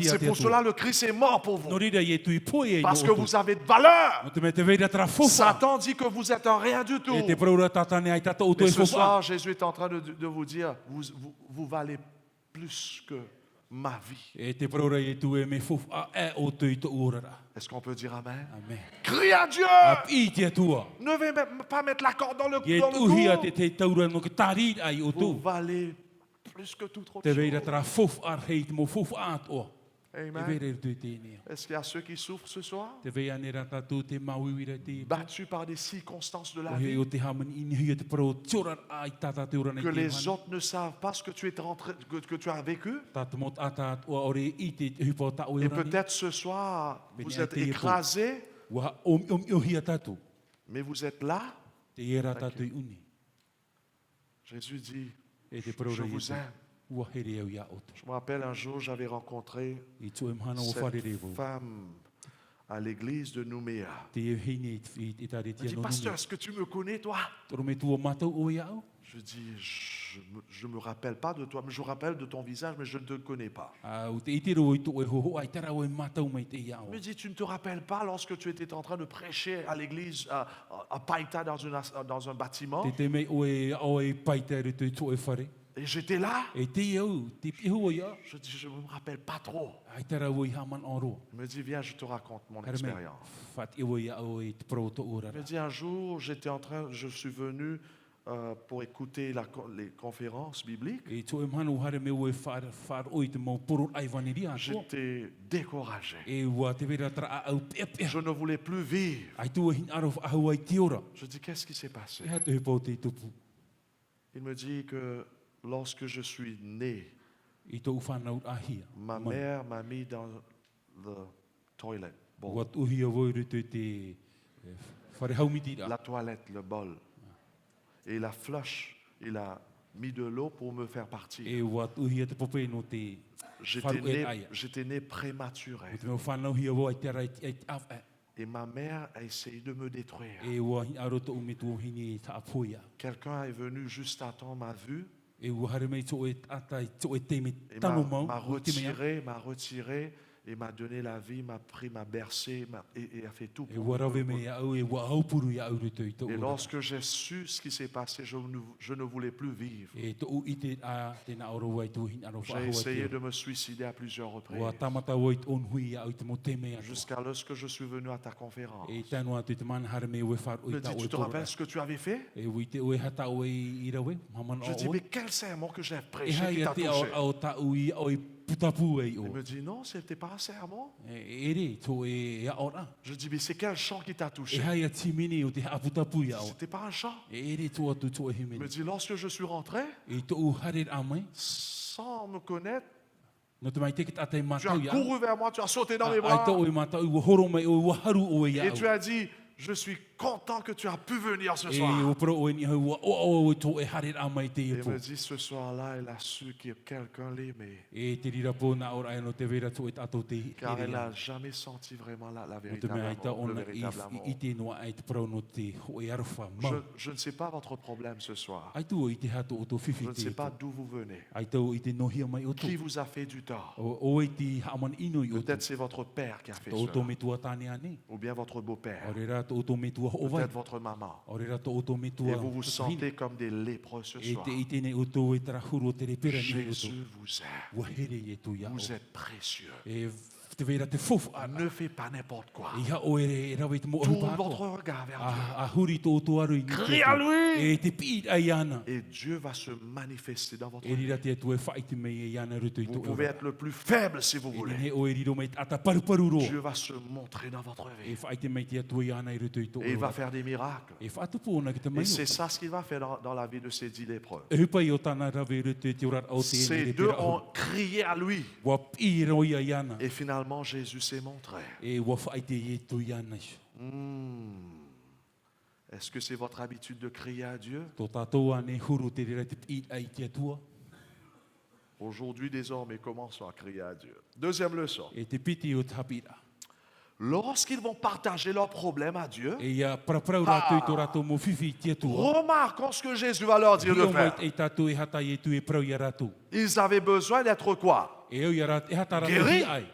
C'est pour cela que le Christ est mort pour vous. Parce que vous avez de valeur. Satan dit que vous êtes un rien du tout. Mais ce soir, Jésus est en train de vous dire, vous valez plus que ma vie. Est-ce qu'on peut dire amen? Amen. Crie à Dieu! Ne vais pas mettre la corde dans le cou. Vous valez plus que toute autre chose. Amen. Est-ce qu'il y a ceux qui souffrent ce soir? Battus par des circonstances de la vie. Que les autres ne savent pas ce que tu as vécu. Et peut-être ce soir, vous êtes écrasés. Mais vous êtes là. Jésus dit, je vous aime. Je me rappelle un jour, j'avais rencontré cette femme à l'église de Nouméa. Elle dit, pasteur, est-ce que tu me connais, toi? Je dis, je ne me rappelle pas de toi, mais je me rappelle de ton visage, mais je ne te connais pas. Elle me dit, tu ne te rappelles pas lorsque tu étais en train de prêcher à l'église à Païta dans un bâtiment? Et j'étais là. Je dis, je ne me rappelle pas trop. Il me dit, viens, je te raconte mon expérience. Il me dit, un jour, je suis venu pour écouter les conférences bibliques. J'étais découragé. Je ne voulais plus vivre. Je dis, qu'est-ce qui s'est passé? Il me dit que lorsque je suis né, ma mère m'a mis dans le toilet bowl. La toilette, le bol. Et la flush, il a mis de l'eau pour me faire partir. J'étais né prématuré. Et ma mère a essayé de me détruire. Quelqu'un est venu juste à temps, m'a vu. Et m'a retiré et m'a donné la vie, m'a pris, m'a bercé et a fait tout pour moi. Et lorsque j'ai su ce qui s'est passé, je ne voulais plus vivre. J'ai essayé de me suicider à plusieurs reprises. Jusqu'à lorsque je suis venu à ta conférence. Il me dit, tu te rappelles ce que tu avais fait? Je dis, mais quel sermon que j'ai prêché qui t'a touché? Il me dit, non, ce n'était pas un sermon. Je dis, mais c'est quel chant qui t'a touché? C'était pas un chant. Il me dit, lorsque je suis rentré, sans me connaître, tu as couru vers moi, tu as sauté dans mes bras. Et tu as dit, Je suis content que tu as pu venir ce soir. E o pro e ni hau o to e hare a mai te Il po. me dit ce soir-là, elle a su que quelqu'un l'aimait. E te rira po na ora no te vera to e tato te. Car elle n'a jamais senti vraiment la O te véritable mea ita amour, le ona véritable amour. i te noa ai te pro no te ho e arfa ma. Je ne sais pas votre problème ce soir. Ai tu i te hato o to Je fifi ne te. sais pas d'où vous venez. Ai tau i te nohia mai o to. Qui vous a fait du tort? O i te haman ino i o to. Peut-être c'est votre père qui a fait O to ça. me tua tane ane. Ou bien votre beau-père. O re ra to o to me tua o vai. Peut-être votre maman. O re ra to o to me Et tua. vous vous sentez comme des lépreux ce E soir. te i te ne o to e tara huru o te repera ni o to. Jésus vous aime. Wa here e tu ia o. Vous êtes précieux. E te vera te fofu a. Ne fais pas n'importe quoi. Ia o e rawe te mo o Tourne pa. votre regard vers Dieu. A huri to o to aru i ni. Crie à lui. E te pi ai ana. Et Dieu va se manifester dans votre E vie. rira te tu e whai te mei e ana ruto i Vous to. pouvez être le plus faible si vous E voulez. ne o e riro mei ata paru ro. Dieu va se montrer dans votre E vie. whai te mei te atu i ana i ruto i to. Et il va faire des miracles. E whatu po ona ki te Et mai. c'est ça ce qu'il va faire dans la vie de ces 10 lépreux. E hupa i o tana rawe ruto i te ora o te Ces deux ont crié à lui. Wa pi ro i ai ana. Et finalement, Jésus s'est montré. E wa whai te e tu i ana. Est-ce que c'est votre habitude de crier à Dieu? To tatou ane huru te rira te pi ai te atua. Aujourd'hui, désormais, commençons à crier à Dieu. Deuxième leçon. E te piti o te hapira. Lorsqu'ils vont partager leurs problèmes à Dieu, E ia praprau rato i to rato mo fifi te atua. remarquons ce que Jésus va leur dire de Rio mai faire. e tatu e hata e tu e prau i rato. Ils avaient besoin d'être quoi? E au i rat e hata rato Guéri. hi ai.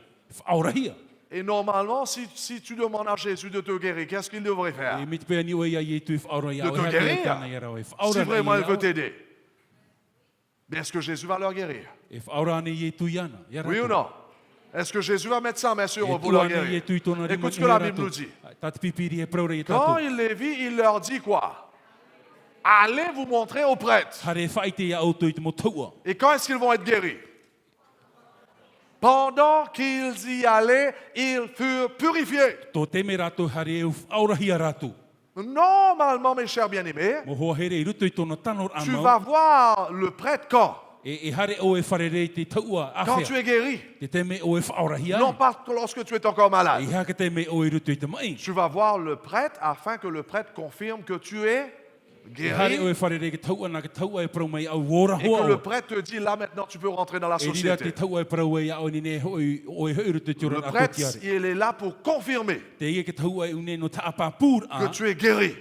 Aurahia. Et normalement, si tu demandes à Jésus de te guérir, qu'est-ce qu'il devrait E faire? mit pe ani o ia e tu e aurahia. De te guérir. Si vraiment il veut t'aider. Mais est-ce que Jésus va leur guérir? E aurane e tu iana. Oui ou non? Est-ce que Jésus va mettre sa main sur eux pour leur guérir? Écoute ce que la Bible nous dit. Quand il les vit, il leur dit quoi? Allez vous montrer aux prêtres. Et quand est-ce qu'ils vont être guéris? Pendant qu'ils y allaient, ils furent purifiés. Normalement, mes chers bien-aimés, tu vas voir le prêtre quand? Quand tu es guéri. Non pas lorsque tu es encore malade. Tu vas voir le prêtre afin que le prêtre confirme que tu es guéri. Et que le prêtre te dit, là maintenant tu peux rentrer dans la société. Le prêtre, il est là pour confirmer que tu es guéri.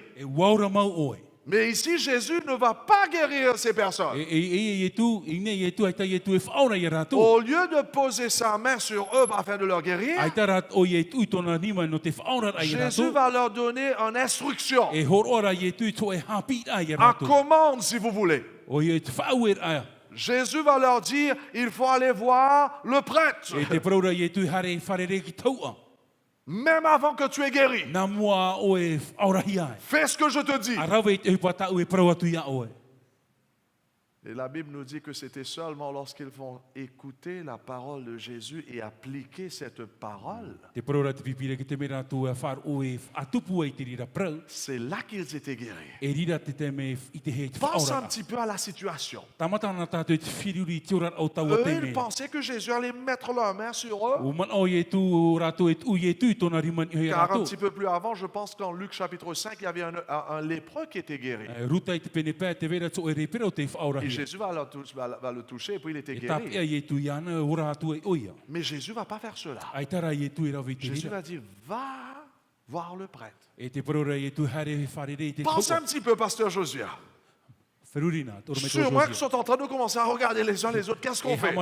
Mais ici, Jésus ne va pas guérir ces personnes. Au lieu de poser sa main sur eux afin de leur guérir, Jésus va leur donner une instruction, en commande si vous voulez. Jésus va leur dire, il faut aller voir le prêtre. Même avant que tu aies guéri. Fais ce que je te dis. Et la Bible nous dit que c'était seulement lorsqu'ils vont écouter la parole de Jésus et appliquer cette parole, c'est là qu'ils étaient guéris. Pense un petit peu à la situation. Eux, ils pensaient que Jésus allait mettre leur main sur eux. Car un petit peu plus avant, je pense qu'en Luc chapitre 5, il y avait un lépreux qui était guéri. Et Jésus va le toucher et puis il était guéri. Mais Jésus ne va pas faire cela. Jésus va dire, va voir le prêtre. Pense un petit peu, pasteur Josia. Sur moi qui sont en train de commencer à regarder les uns les autres, qu'est-ce qu'on fait?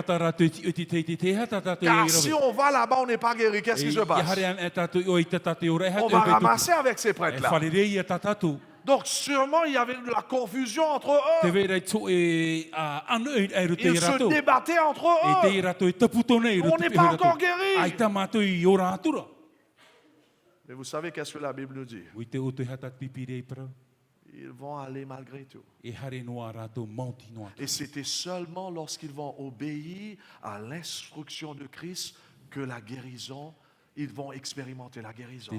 Car si on va là-bas, on n'est pas guéri, qu'est-ce qui se passe? On va ramasser avec ces prêtres-là. Donc sûrement il y avait de la confusion entre eux. Ils se débattaient entre eux. On n'est pas encore guéri. Mais vous savez qu'est-ce que la Bible nous dit? Ils vont aller malgré tout. Et c'était seulement lorsqu'ils vont obéir à l'instruction de Christ que la guérison, ils vont expérimenter la guérison.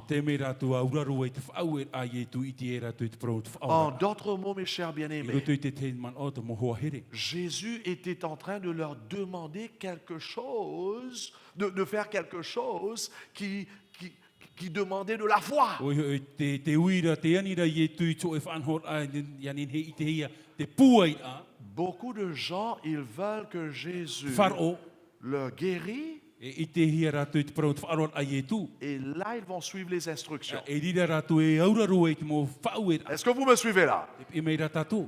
En d'autres mots, mes chers bien-aimés, Jésus était en train de leur demander quelque chose, de faire quelque chose qui demandait de la foi. Beaucoup de gens, ils veulent que Jésus leur guérisse. Et là, ils vont suivre les instructions. Est-ce que vous me suivez là?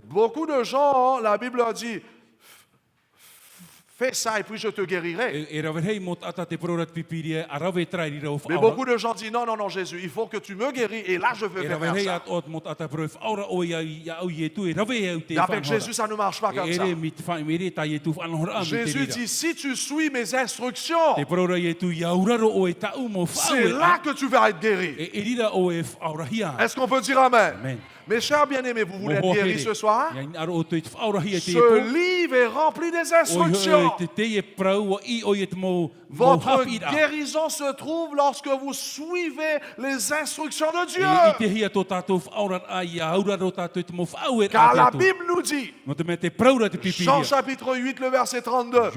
Beaucoup de gens, la Bible a dit, fais ça et puis je te guérirai. Mais beaucoup de gens disent, non, non, non, Jésus, il faut que tu me guéris et là, je veux faire ça. Et avec Jésus, ça ne marche pas comme ça. Jésus dit, si tu suis mes instructions, c'est là que tu vas être guéri. Est-ce qu'on peut dire Amen? Mes chers bien-aimés, vous voulez être guéris ce soir? Ce livre est rempli des instructions. Votre guérison se trouve lorsque vous suivez les instructions de Dieu. Car la Bible nous dit, Jean chapitre 8, le verset 32,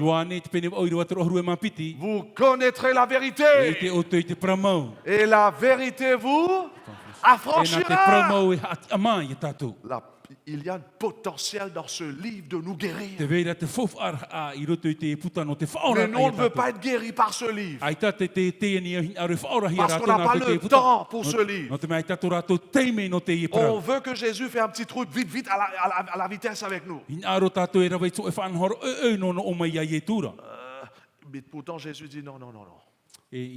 vous connaîtrez la vérité et la vérité vous affranchira. Il y a un potentiel dans ce livre de nous guérir. Mais nous, on ne veut pas être guéris par ce livre. Parce qu'on n'a pas le temps pour ce livre. On veut que Jésus fasse un petit truc vite, vite, à la vitesse avec nous. Mais pourtant, Jésus dit non, non, non, non. Fais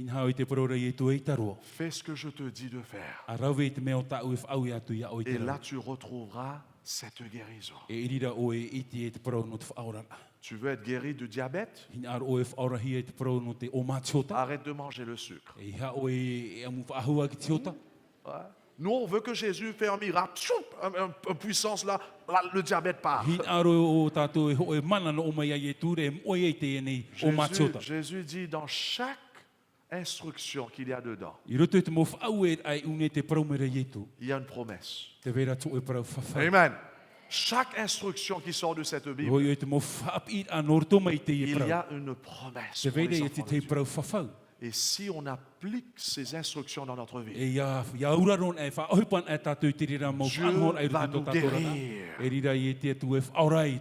ce que je te dis de faire. Et là, tu retrouveras cette guérison. Tu veux être guéri du diabète? Arrête de manger le sucre. Nous, on veut que Jésus fasse un miracle. Une puissance là, le diabète part. Jésus dit dans chaque instruction qu'il y a dedans, il y a une promesse. Amen. Chaque instruction qui sort de cette Bible, il y a une promesse pour les enfants de Dieu. Et si on applique ces instructions dans notre vie, Dieu va nous guérir.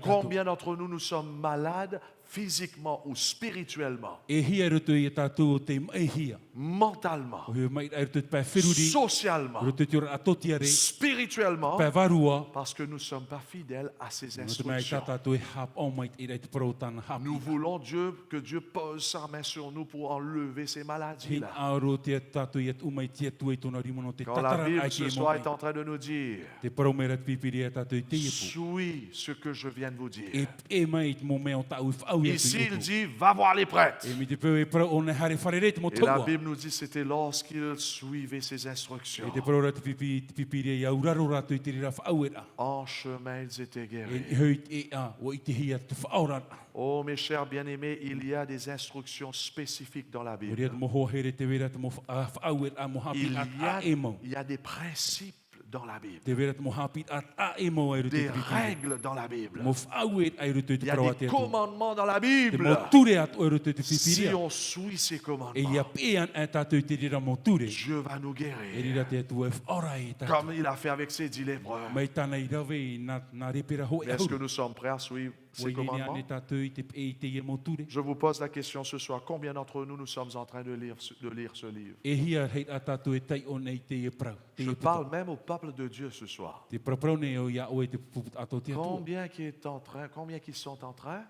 Combien d'entre nous sommes malades physiquement ou spirituellement, mentalement, socialement, spirituellement, parce que nous ne sommes pas fidèles à ces instructions. Nous voulons que Dieu pose sa main sur nous pour enlever ces maladies-là. Quand la Bible ce soir est en train de nous dire, suis ce que je viens de vous dire. Ici, il dit, va voir les prêtres. Et la Bible nous dit, c'était lorsqu'il suivait ses instructions. En chemin, ils étaient guéris. Oh, mes chers bien-aimés, il y a des instructions spécifiques dans la Bible. Il y a des principes dans la Bible. Des règles dans la Bible. Il y a des commandements dans la Bible. Si on suit ces commandements, Dieu va nous guérir. Comme il a fait avec ses 10 lépreux. Est-ce que nous sommes prêts à suivre ces commandements? Je vous pose la question ce soir. Combien d'entre nous sommes en train de lire ce livre? Je parle même au peuple de Dieu ce soir. Combien qui sont en train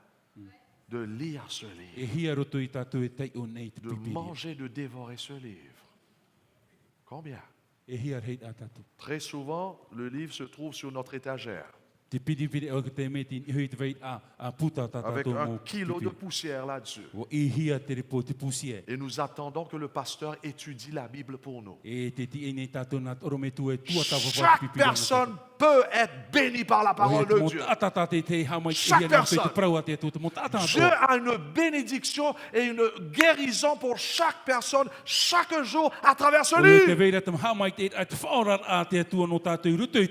de lire ce livre, de manger, de dévorer ce livre? Combien? Très souvent, le livre se trouve sur notre étagère, avec 1 kilo de poussière là-dessus. Et nous attendons que le pasteur étudie la Bible pour nous. Chaque personne peut être bénie par la parole de Dieu. Chaque personne. Dieu a une bénédiction et une guérison pour chaque personne, chaque jour, à travers ce livre.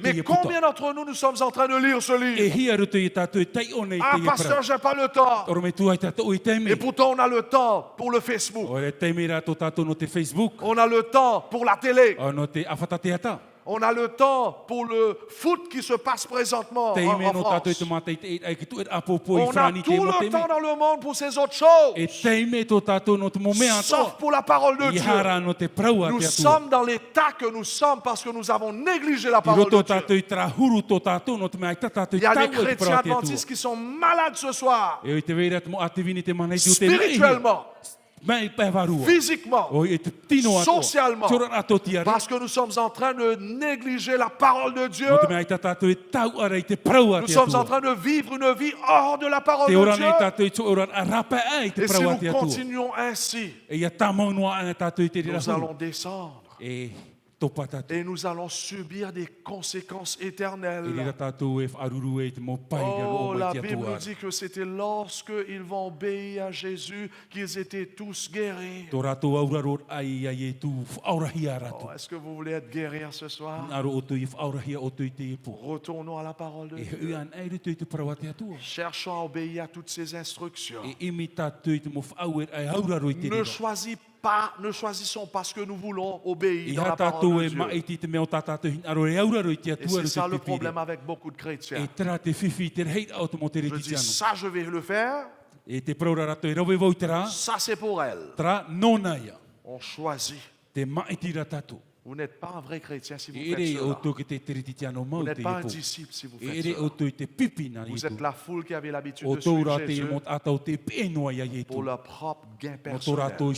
Mais combien d'entre nous sommes en train de lire lire ce livre. Ah, pasteur, je n'ai pas le temps. Et pourtant, on a le temps pour le Facebook. On a le temps pour la télé. On a le temps pour le foot qui se passe présentement en France. On a tout le temps dans le monde pour ces autres choses. Sauf pour la parole de Dieu. Nous sommes dans l'état que nous sommes parce que nous avons négligé la parole de Dieu. Il y a des chrétiens adventistes qui sont malades ce soir. Spirituellement. Physiquement, socialement, parce que nous sommes en train de négliger la parole de Dieu. Nous sommes en train de vivre une vie hors de la parole de Dieu. Et si nous continuons ainsi, nous allons descendre. Et nous allons subir des conséquences éternelles. Oh, la Bible nous dit que c'était lorsqu'ils vont obéir à Jésus qu'ils étaient tous guéris. Oh, est-ce que vous voulez être guéris ce soir? Retournons à la parole de Dieu. Cherchons à obéir à toutes ces instructions. Ne choisissons pas ce que nous voulons obéir dans la parole de Dieu. Et c'est ça le problème avec beaucoup de chrétiens. Je dis ça, je vais le faire. Ça, c'est pour elle. On choisit. Vous n'êtes pas un vrai chrétien si vous faites cela. Vous n'êtes pas un disciple si vous faites cela. Vous êtes la foule qui avait l'habitude de suivre Jésus pour leur propre gain personnel. Vous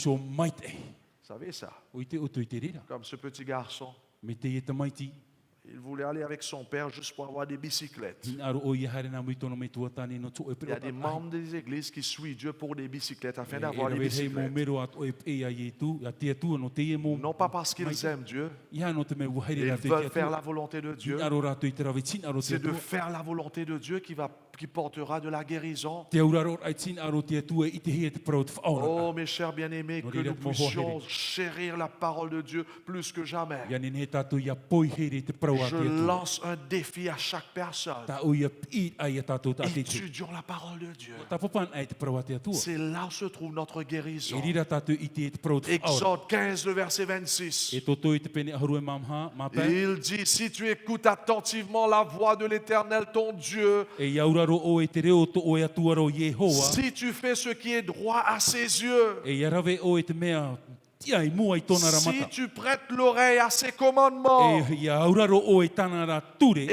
savez ça? Comme ce petit garçon. Il voulait aller avec son père juste pour avoir des bicyclettes. Il y a des membres des églises qui suivent Dieu pour des bicyclettes afin d'avoir des bicyclettes. Non pas parce qu'ils aiment Dieu, ils veulent faire la volonté de Dieu. C'est de faire la volonté de Dieu qui portera de la guérison. Oh mes chers bien-aimés, que nous puissions chérir la parole de Dieu plus que jamais. Je lance un défi à chaque personne. Étudions la parole de Dieu. C'est là où se trouve notre guérison. Exode 15, le verset 26. Il dit, si tu écoutes attentivement la voix de l'Éternel ton Dieu, si tu fais ce qui est droit à ses yeux, si tu prêtes l'oreille à ses commandements, et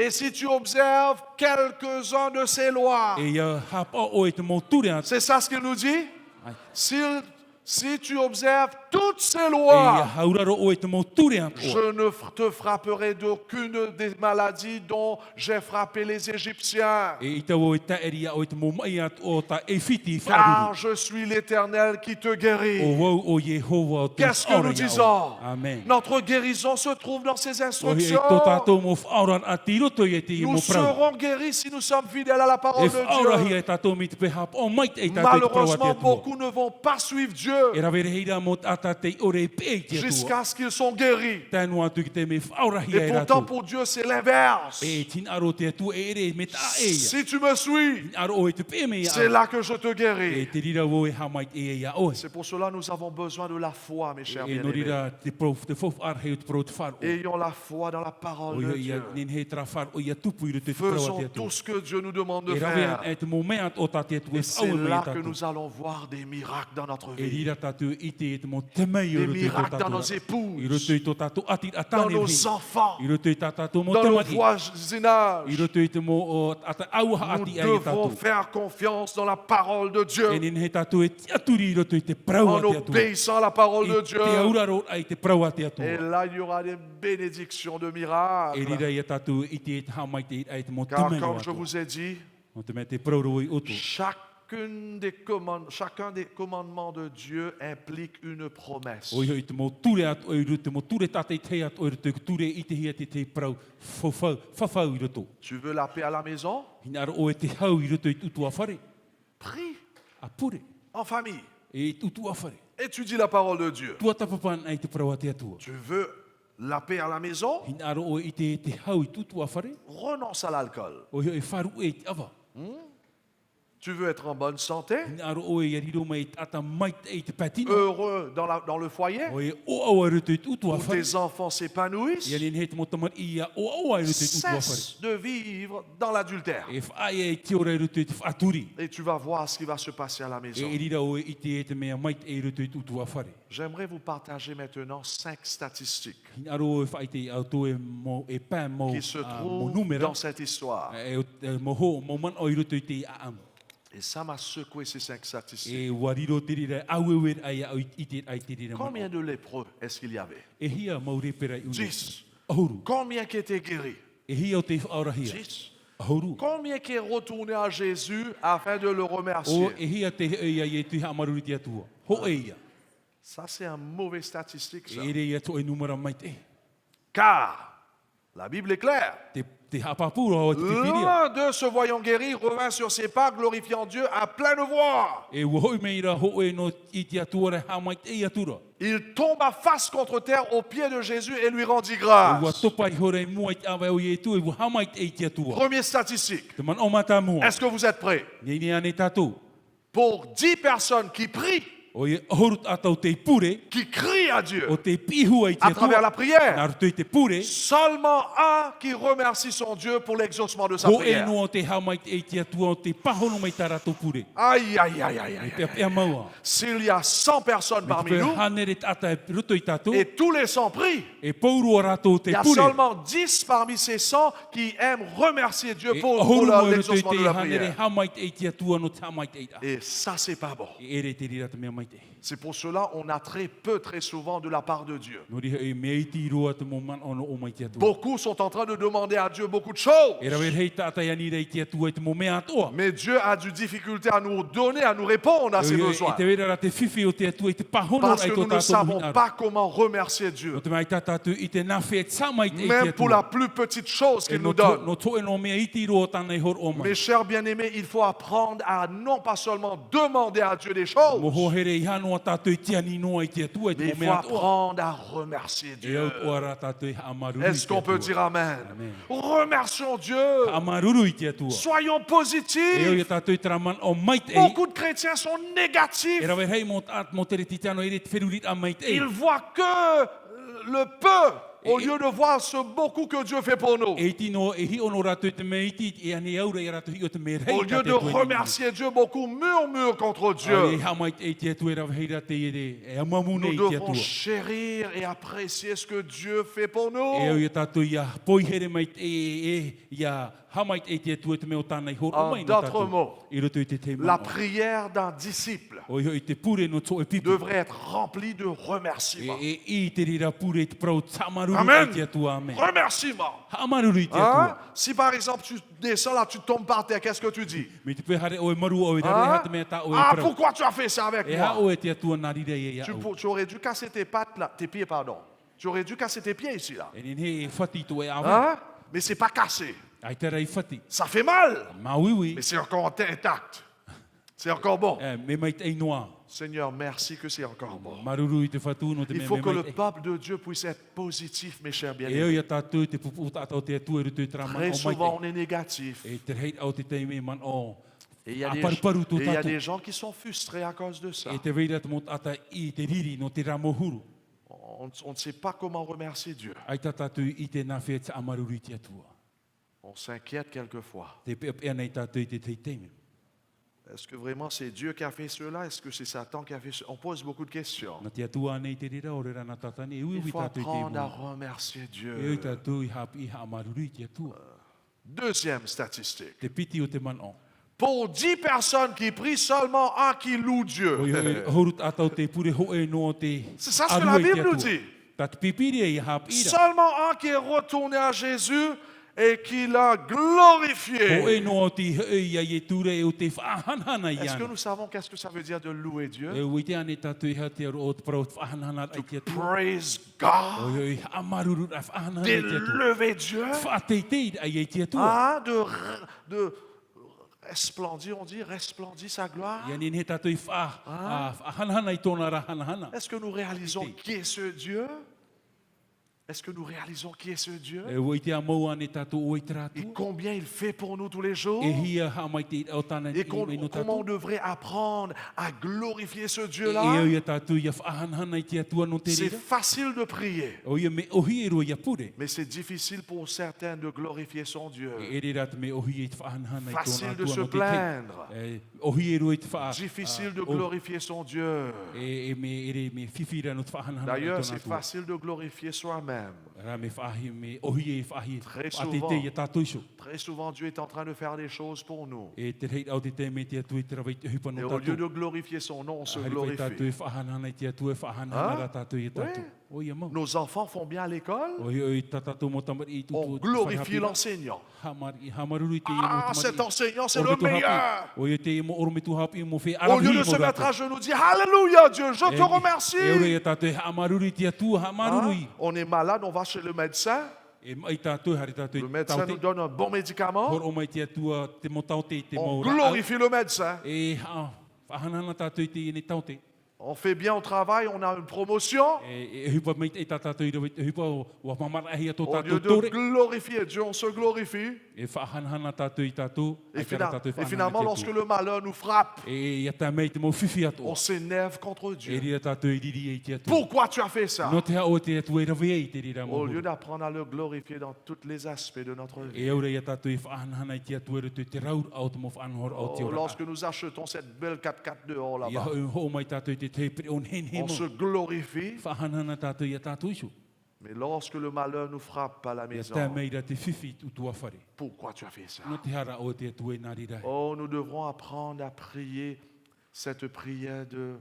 si tu observes quelques-uns de ses lois, c'est ça ce qu'il nous dit? Si tu observes toutes ces lois, je ne te frapperai d'aucune des maladies dont j'ai frappé les Égyptiens. Car je suis l'Éternel qui te guérit. Qu'est-ce que nous disons? Notre guérison se trouve dans ces instructions. Nous serons guéris si nous sommes fidèles à la parole de Dieu. Malheureusement, beaucoup ne vont pas suivre Dieu jusqu'à ce qu'ils sont guéris. Et pourtant pour Dieu c'est l'inverse. Si tu me suis, c'est là que je te guéris. C'est pour cela que nous avons besoin de la foi, mes chers bien-aimés. Ayons la foi dans la parole de Dieu. Faisons tout ce que Dieu nous demande de faire. Et c'est là que nous allons voir des miracles dans notre vie. Des miracles dans nos épouses, dans nos enfants, dans nos voisinages. Nous devons faire confiance dans la parole de Dieu, en obéissant à la parole de Dieu. Et là, il y aura des bénédictions de miracles. Car comme je vous ai dit, chacun des commandements de Dieu implique une promesse. Tu veux la paix à la maison? Prie en famille. Étudie la parole de Dieu. Tu veux la paix à la maison, renonce à l'alcool. Tu veux être en bonne santé, heureux dans le foyer, où tes enfants s'épanouissent, cesse de vivre dans l'adultère. Et tu vas voir ce qui va se passer à la maison. J'aimerais vous partager maintenant 5 statistiques qui se trouvent dans cette histoire. Et ça m'a secoué ces 5 statistiques. Combien de lépreux est-ce qu'il y avait? 10. Combien qui étaient guéris? 10. Combien qui est retourné à Jésus afin de le remercier? Ça, c'est un mauvais statistique, ça. Car la Bible est claire. L'un d'eux, se voyant guéri, revint sur ses pas, glorifiant Dieu à pleine voix. Il tomba face contre terre aux pieds de Jésus et lui rendit grâce. Première statistique. Est-ce que vous êtes prêts? Pour 10 personnes qui prient, qui crient à Dieu à travers la prière, seulement un qui remercie son Dieu pour l'exaucement de sa prière. Aïe, aïe, aïe, aïe, aïe. S'il y a 100 personnes parmi nous et tous les 100 prient, il y a seulement 10 parmi ces 100 qui aiment remercier Dieu pour l'exaucement de la prière. Et ça, c'est pas bon. C'est pour cela qu'on a très souvent de la part de Dieu. Beaucoup sont en train de demander à Dieu beaucoup de choses. Mais Dieu a du difficulté à nous donner, à nous répondre à ses besoins. Parce que nous ne savons pas comment remercier Dieu. Même pour la plus petite chose qu'il nous donne. Mes chers bien-aimés, il faut apprendre à non pas seulement demander à Dieu des choses, mais il faut apprendre à remercier Dieu. Est-ce qu'on peut dire Amen? Remercions Dieu. Soyons positifs. Beaucoup de chrétiens sont négatifs. Ils voient que le peu, au lieu de voir ce beaucoup que Dieu fait pour nous. Au lieu de remercier Dieu, beaucoup murmurent contre Dieu. Nous devons chérir et apprécier ce que Dieu fait pour nous. En d'autres mots, la prière d'un disciple devrait être remplie de remerciements. Amen. Remerciements. Hein? Si par exemple tu descends là, tu tombes par terre, qu'est-ce que tu dis? Ah, pourquoi tu as fait ça avec moi? Tu aurais dû casser tes pattes là, tes pieds, pardon. Tu aurais dû casser tes pieds ici là. Hein? Mais c'est pas cassé. Ça fait mal. Mais c'est encore intact. C'est encore bon. Seigneur, merci que c'est encore bon. Il faut que le peuple de Dieu puisse être positif, mes chers bien-aimés. Très souvent, on est négatif. Et il y a des gens qui sont frustrés à cause de ça. On ne sait pas comment remercier Dieu. On s'inquiète quelquefois. Est-ce que vraiment c'est Dieu qui a fait cela? Est-ce que c'est Satan qui a fait cela? On pose beaucoup de questions. Il faut apprendre à remercier Dieu. Deuxième statistique. Pour 10 personnes qui prient, seulement un qui loue Dieu. C'est ça ce que la Bible nous dit. Seulement un qui est retourné à Jésus et qui l'a glorifié. Est-ce que nous savons qu'est-ce que ça veut dire de louer Dieu? To praise God. D'élever Dieu. De resplendir, on dit, resplendir sa gloire. Est-ce que nous réalisons qui est ce Dieu? Est-ce que nous réalisons qui est ce Dieu? E o i te amau ane tātou o i Et taratua. combien il fait pour nous tous les jours? E hia hamai te o tāna Et i no comment on tātou. devrait apprendre à glorifier ce E Dieu-là? ia tātou ia whaahanhana i te atua no te C'est rira. facile de prier, O ia me ohi e roa ia pure. mais c'est difficile pour certains de glorifier son Dieu. E rira te me ohi e te whaahanhana i Facile tōna de atua se no te te. plaindre, Ohi e roa i te wha. difficile de glorifier son Dieu. E me ere me whiwhira no te whaahanhana i D'ailleurs, tōna c'est atua. facile de glorifier soi-même. Rā me whaahi me ohi e whaahi. Très A te souvent. te ia tātou iso. Très souvent, Dieu est en train de faire des choses pour nous. E te rei au te te me te atua i te rawa i te hupa Et no au lieu tātou. de glorifier son nom, on se Ahari whai tātou glorifie. e whaahanana i te atua e whaahanana rā tātou i tātou. Oui. O ia mau. Nos enfants font bien à l'école, O ia i tā tātou mo tamari i on tutu. glorifie l'enseignant. Hamaruru i te ia mo Ah, tamari. cet enseignant, c'est O le me tu hapi. meilleur. O ia te ia mo oro me tu hapi mo whi Au arahi lieu de mo se mettre tātou. à genoux, dire Alléluia, Dieu, je te E ora remercie. ia tātou e hamaruru i te atua, hamaruru Hein? i. On est malade, on va chez le médecin. E mai tātou, hari tātou Le i médecin nous taute. donne un bon médicament. Horo mai te atua, te mo taute, te On mo rā. glorifie le médecin. E whahanana tātou i te ine taute. On fait bien au travail, on a une promotion. E hupa mai te tātou i rawa, e hupa wa mamarahi a tō Au lieu tātou de tore. glorifier Dieu, on se glorifie. E whahanana tātou i tātou. Et, ai kara tātou i whahanana finalement, te lorsque atua. le malheur nous frappe, E ia tā mei te mo whiwhi atua. on s'énerve contre E Dieu. ria tātou i riri e te atua. Pourquoi tu as fait ça? No te hao te atua i rawa i te rira Au mo. lieu d'apprendre à le glorifier dans tous les aspects de notre vie. E aura ia tātou i whahanana i te atua e te raur au te mo whanhor au te Oh, ora. lorsque nous achetons cette belle 4x4 dehors Ia là-bas, ho mai tātou i te teipere on hen he on mo. se glorifie. Whahanana tātou ia tātou iso. Mais lorsque le malheur nous frappe à la Ia maison, tā meira te whiwhi utua whare. pourquoi tu as fait ça? No te hara o te atua i nari rai. Oh, nous devrons apprendre à prier cette prière de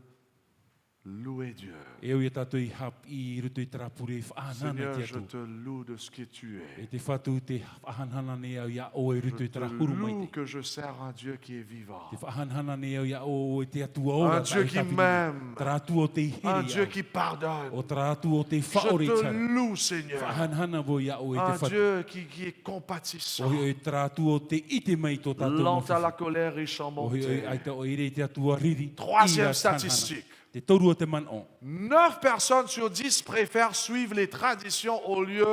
louer Dieu. E au ia tātou i hap i rutu i tarapure i whahanana Seigneur, te je atua. te loue de ce que tu es. E te whatu te whahanana ne au ia o e rutu Je i te tarahuru mai loue te. que je sers un Dieu qui est vivant. Te whahanana ne au ia o e te atua ora. Un Dieu qui m'aime. Taratu o te Un hiri Dieu au. qui pardonne. O taratu o te Je whaore te tara. loue, Seigneur. Whahanana vo ia o e te Un whatu. Dieu qui est compatissant. O e taratu o te ite mai tō tātou Lent à mawhiwhi. la colère, riche en O bonté. ai te o ire te atua riri. Troisième Ira tanhana. statistique. Te toru o te man o. 9 personnes sur 10 préfèrent suivre les traditions au lieu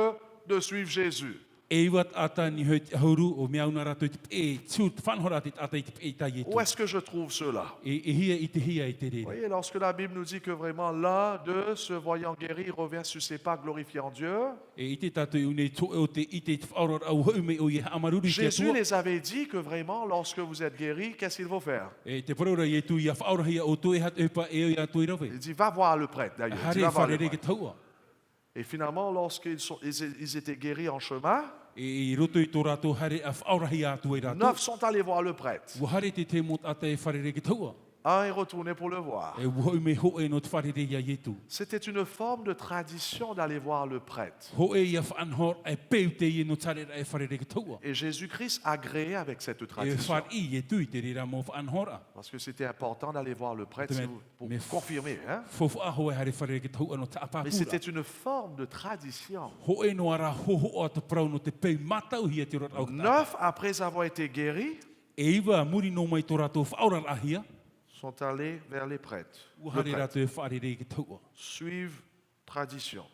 de suivre Jésus. E iwa ata ni hoi te hauru o mea una rato i te e tū te whanhora te ata i te e tai e Où tū. est-ce que je trouve cela? E hia i te hia i te Vous rere. voyez, lorsque la Bible nous dit que vraiment l'un d'eux, se voyant guéri, il revient sur ses pas glorifiant Dieu, E i te tātou une tō o te i te whaoror au hau me o i amaruri te Jésus atua. les avait dit que vraiment, lorsque vous êtes guéri, qu'est-ce qu'il faut faire? E te paraura i e tū i a whaorahia o tō e hat epa e o i a tō i rawe. Il dit, va voir le prêtre d'ailleurs. Il dit, Hare va voir le wharere ke prêtre. taua. Et finalement, lorsqu'ils étaient guéris en chemin, E i roto i tō rātou hare a whaorahia atu e rātou. 9 sont allés voir le prêtre. Ua hare te te mot ata e wharere ke taua. Un est retourné pour le voir. E ua hoi me ho e no te wharere ia i e tū. C'était une forme de tradition d'aller voir le prêtre. Ho e ia whanhor e peu te i no tare e wharere ke taua. Et Jésus-Christ agréait avec cette E tradition. whar i e tū i te rira mō whanhora. Parce que c'était important d'aller voir le prêtre Mais- pour mais- confirmer. Hein? Fofu aho e hare wharere ke taua no te Mais apapura. c'était une forme de tradition. Ho e no ara ho ho o te prau no te peu matau hia te rot au ta. 9, après avoir été guéris, E iwa muri no mai tō rātou whaorar ahia. sont allés vers les prêtres. Ua Le hare prêtre. rātou e wharere ke taua. Suivent tradition.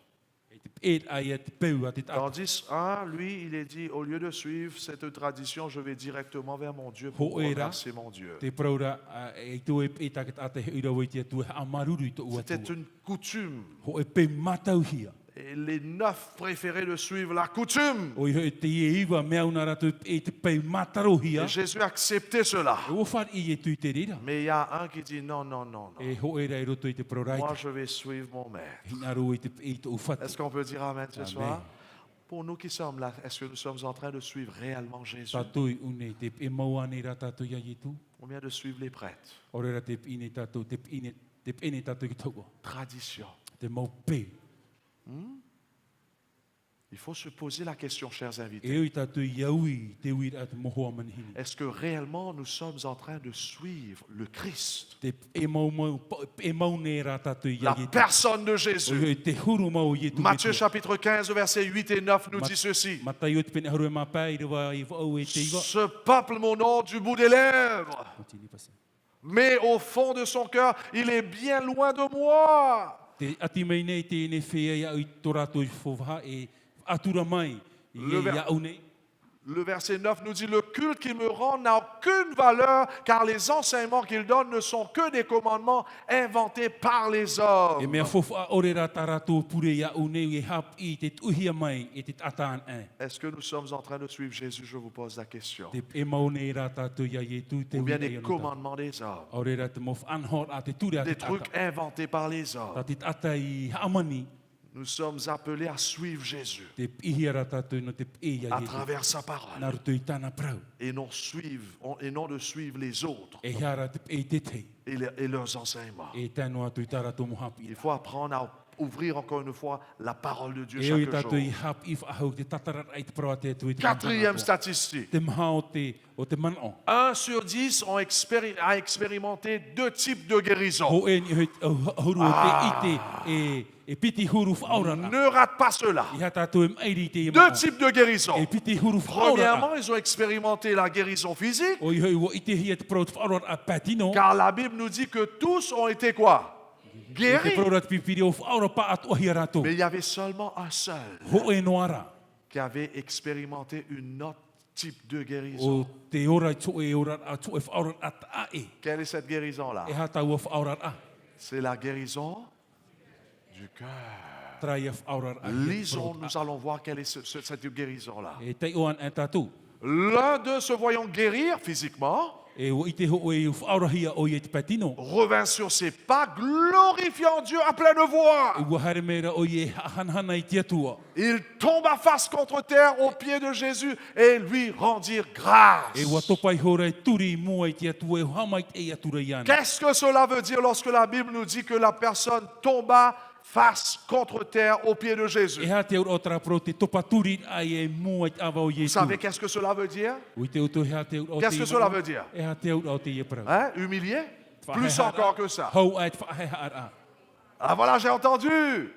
E te e ai e te peu a te tata. Tandis un, lui, il est dit, au lieu de suivre cette tradition, je vais directement vers mon Dieu pour Hoera. remercier mon Dieu. Te praura e tō e taket ata he ura wai te atu e amaruru i tō ua C'était tua. une coutume. Ho e pe matau hia. Et les 9 préféraient de suivre la coutume. O i hoi te e iwa mea una rātou e te pe mataro hia. Et Jésus acceptait cela. E o whar i e tui te rira. Mais il y a un qui dit, non, non, non, non. E ho e rai roto i te praurai. Moi, je vais suivre mon maître. Hinaro i te e te ufatu. Est-ce qu'on peut dire Amen ce Amen. soir? Pour nous qui sommes là, est-ce que nous sommes en train de suivre réellement Jésus? Tātou une te e mauane rā tātou ia i tu. On vient de suivre les prêtres. Ore rā te ine tātou, te ine tātou ki taua. Tradition. Te mau pe. Il faut se poser la question, chers invités. E oi tātou iaui te uira te mohoa manhini. Est-ce que réellement nous sommes en train de suivre le Christ, Te e mau ne rā tātou ia la i tu. personne de O Jésus? i te huru mau i tu. Matthieu chapitre 15, versets 8 et 9 nous dit ceci. Matai o te pene haru e mapai i rewa i wau e te iwa. Ce peuple m'honore du bout des lèvres, O tini pasi. mais au fond de son cœur, il est bien loin de moi. Te ati mai nei te ne whea ia i tō rātou i whowha e atura mai i ia au nei. Le verset 9 nous dit, le culte qu'il me rend n'a aucune valeur, car les enseignements qu'il donne ne sont que des commandements inventés par les hommes. E mea whowha ore rā tā rātou pure ia au nei e hap i te tuhia mai e te ataan e. Est-ce que nous sommes en train de suivre Jésus? Je vous pose la question. Te e mau nei rā tātou ia e tu te Ou bien ui des e commandements des hommes, ore rā te mof anhor a te ture a te des trucs inventés par les hommes. Tā te ata i haamani Nous sommes appelés à suivre Jésus te ihia rā tātou no te e ia à e travers sa parole nā rutu i tāna prau. et non de suivre les autres E hea rā te e te te et leurs enseignements. e tēnu atu i tā rātou mohapi. Il faut apprendre à ouvrir encore une fois la parole de Dieu E oi chaque tātou i jour. hap i whaahau te tatarat ai te parua te atu i te Quatrième statistique. te maha o te manao. 1 sur 10 a expérimenté 2 types de guérison. Ho e ni huru o te ite e piti huru whaorana. Ne rate pas cela. I ha tātou e mairi te 2 types de guérison. e piti huru whaorana. Premièrement, ils ont expérimenté la guérison physique, O i hoi wo ite hia te parau te whaorana a patino. car la Bible nous dit que tous ont été quoi? E te Guéris. parau te pipiri o whaora pa atu ahia rātou. Mais il y avait seulement un seul Ho e noara. qui avait expérimenté une autre type de guérison. O te ora i tō e ora a tō e whaorana a ta e. Quelle est cette guérison-là? E ha tau a whaorana a. C'est la guérison du cœur. Trai a whaorana a. Lisons, nous allons voir quelle est cette guérison-là. E tei oan e tātou. L'un d'eux se voyant guérir physiquement, E o ite ho e whaorahia o i te patino. revint sur ses pas, glorifiant Dieu à pleine voix. E ua haere mera o i e hanhana i te atua. Il tomba face contre terre aux pieds de Jésus et lui rendirent grâce. E ua topai hora e turi mua i te atua e hamai te e atura i ana. Qu'est-ce que cela veut dire lorsque la Bible nous dit que la personne tomba face contre terre aux pieds de Jésus? E ha te aura o tara pro te topa turi ai e mua i te awa o Vous Iesu. savez qu'est-ce que cela veut dire? O te auto he ha te aura o te Qu'est-ce que cela veut dire? E ha te aura o te ie parau. Hein? Humilié? Plus encore que ça. Hau ai te whaheha ara. Ah voilà, j'ai entendu.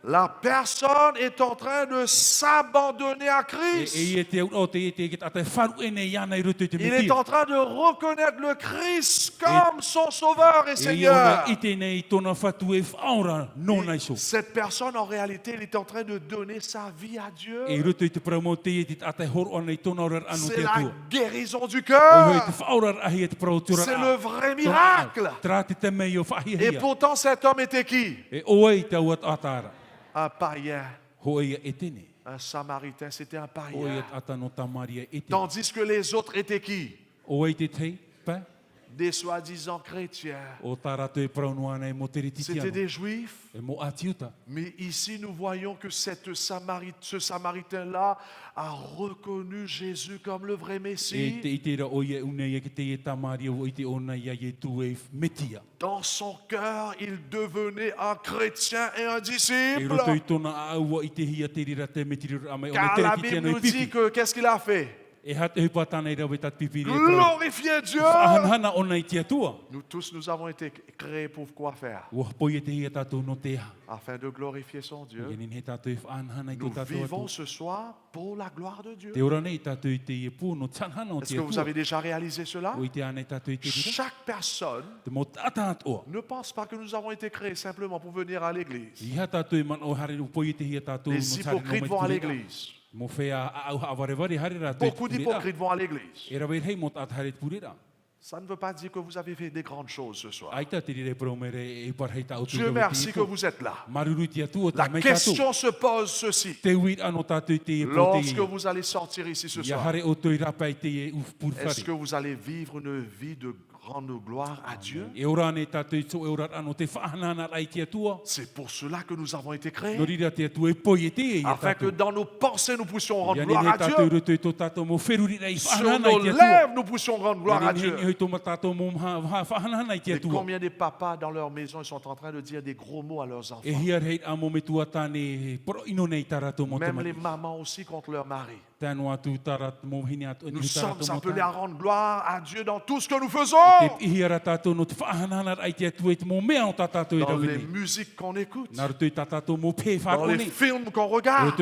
La personne est en train de s'abandonner à E Christ. e te aura o te e te ki tate wharu e ne iana i rutu i te Il est metia. en train de reconnaître le Christ comme son sauveur et E Seigneur. iona i te nei tona whatu e whaora nona iso. Cette personne, en réalité, il est en train de donner sa vie à Dieu. E rutu i te parau mo te e te ate horo ana i tona ora anu C'est te la atua. guérison du O hoi cœur. te whaora ahi e te parau tura C'est le vrai miracle. Tra te te mei o Et whahihia. pourtant, cet homme était qui? E oei te au atara. Un païen, Hoi e tene. un samaritain, c'était un Oi païen. e ata no tamaria e tene. Tandis que les autres étaient qui? Oi te tei, pa? Des soi-disant chrétiens. O tarato e praunuana e mo te C'était rititiano. des juifs. E mo atiuta. Mais ici, nous voyons que ce Samaritain-là a reconnu Jésus comme le vrai E te Messie. itera o ia une ia ki te e tamaria o i te ona ia e tu e metia. Dans son cœur, il devenait un chrétien et un E disciple. roto i tona aua i te hia te rira te metirira ame o Car me la te Bible rititiano i nous dit pipi. que qu'est-ce qu'il a fait? E hat e patana i rawe tat pipiri e prau. Glorifier Dieu. Ahanhana ona i te atua. Nous tous, nous avons été créés pour quoi faire? Ua poi e te hia tātou no te ha. Afin de glorifier son Dieu. Ienin he tātou e whaanhana i Nous tō tātou vivons atu. ce soir pour la gloire de Dieu. Te ora nei tātou i te ie pū no tanhana o Est-ce te que vous atua. avez déjà réalisé cela? O i te ane tātou i te rira. Chaque personne Te mo tata atoa. ne pense pas que nous avons été créés simplement pour venir à l'église. I ha tātou i man o hare o poi i te hia tātou no Les tare no hypocrites mai vont à te rira. l'église. Mo whea au hawareware hare rā te Beaucoup purera. d'hypocrites vont à l'église. E rawe hei mo tata hare te purera. Ça ne veut pas dire que vous avez fait des grandes choses ce soir. Aita te rire promere e parhei tā utu. Dieu merci que vous êtes là. Maruru te atua La tā mai tātou. question se pose ceci. Te wit ano tātou i te ie po te Lorsque ie. vous allez sortir ici ce Ia soir, hare o toi rapa i te ie uf est-ce purwhare. que vous allez vivre une vie de grande gloire à Dieu? E ora ane tātou i tō e ora ano te whaanana rai te atua. C'est pour cela que nous avons été créés. No rira te atua e poi e te e ia Afin que tātou. dans nos pensées, nous puissions rendre Ia gloire ni à he tātou Dieu. roto i tō tātou mo wheruri rei Sur whaanana nos i te atua. lèvres, nous puissions rendre gloire à Ia ni Dieu. he tō tātou mo whaanana i te Et atua. combien de papas dans leur maison ils sont en train de dire des gros mots à leurs enfants? E hia rei a mo me tua tāne poro ino nei tāratou mo te Même les mani. mamans aussi contre leur mari. Tēnu atu tārat mo hini atu. Nous ni sommes tāratou mo appelés tāna. à rendre gloire à Dieu dans tout ce que nous faisons. dans les musiques qu'on écoute, dans les films qu'on regarde,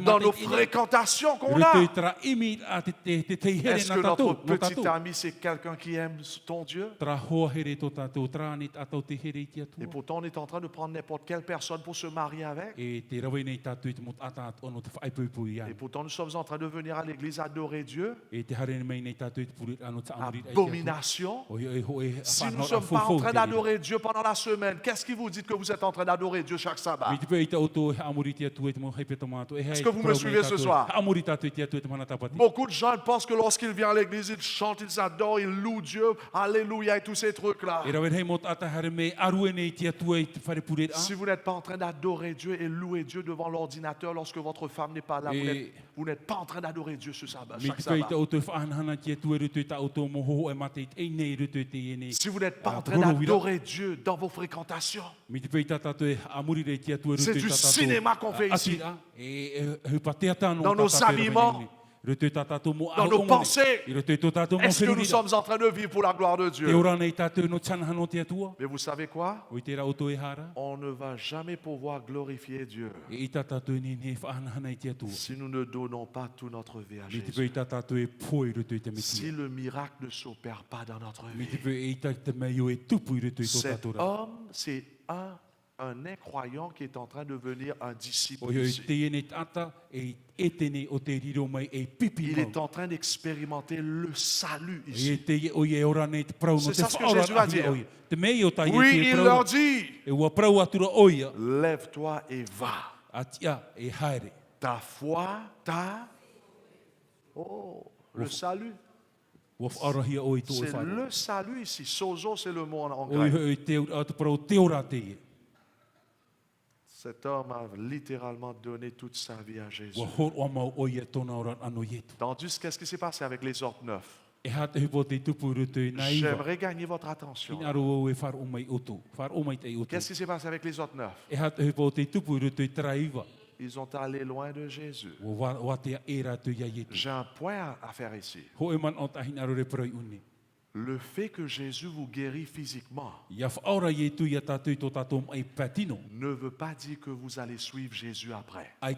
dans nos fréquentations qu'on a. Est-ce que notre petit ami, c'est quelqu'un qui aime ton Dieu? Et pourtant, on est en train de prendre n'importe quelle personne pour se marier avec. Et pourtant, nous sommes en train de venir à l'église adorer Dieu. Abomination. Si nous ne sommes pas en train d'adorer Dieu pendant la semaine, qu'est-ce qui vous dit que vous êtes en train d'adorer Dieu chaque sabbat? Est-ce que vous me suivez ce soir? Beaucoup de gens pensent que lorsqu'ils viennent à l'église, ils chantent, ils adorent, ils louent Dieu, alléluia et tous ces trucs-là. Si vous n'êtes pas en train d'adorer Dieu et louer Dieu devant l'ordinateur lorsque votre femme n'est pas là, vous n'êtes pas en train d'adorer Dieu ce sabbat, chaque sabbat. Si vous n'êtes pas en train d'adorer Dieu dans vos fréquentations, c'est du cinéma qu'on fait ici. Dans nos habillements, dans nos pensées, est-ce que nous sommes en train de vivre pour la gloire de Dieu? Mais vous savez quoi? On ne va jamais pouvoir glorifier Dieu si nous ne donnons pas toute notre vie à Jésus. Si le miracle ne s'opère pas dans notre vie, cet homme, c'est un incroyant qui est en train de devenir un disciple ici. Il est en train d'expérimenter le salut ici. C'est ça ce que Jésus va dire. Oui, il leur dit, lève-toi et va. Ta foi, le salut. C'est le salut ici. Sozo, c'est le mot en anglais. Cet homme a littéralement donné toute sa vie à Jésus. Tandis qu'est-ce qui s'est passé avec les autres 9? J'aimerais gagner votre attention. Qu'est-ce qui s'est passé avec les autres 9? Ils ont allé loin de Jésus. J'ai un point à faire ici. Le fait que Jésus vous guérit physiquement ne veut pas dire que vous allez suivre Jésus après. Est-ce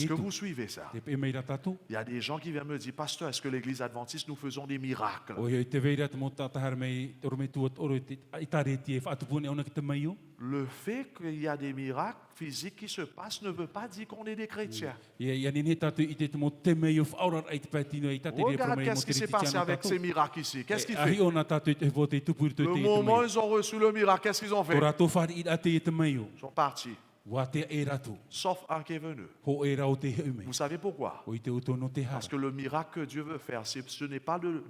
que vous suivez ça? Il y a des gens qui viennent me dire, pasteur, est-ce que l'église adventiste, nous faisons des miracles? Le fait qu'il y a des miracles physiques qui se passent ne veut pas dire qu'on est des chrétiens. Regarde qu'est-ce qui s'est passé avec ces miracles ici. Qu'est-ce qu'il fait? Le moment où ils ont reçu le miracle, qu'est-ce qu'ils ont fait? Ils sont partis. Sauf un qui est venu. Vous savez pourquoi? Parce que le miracle que Dieu veut faire, ce n'est pas de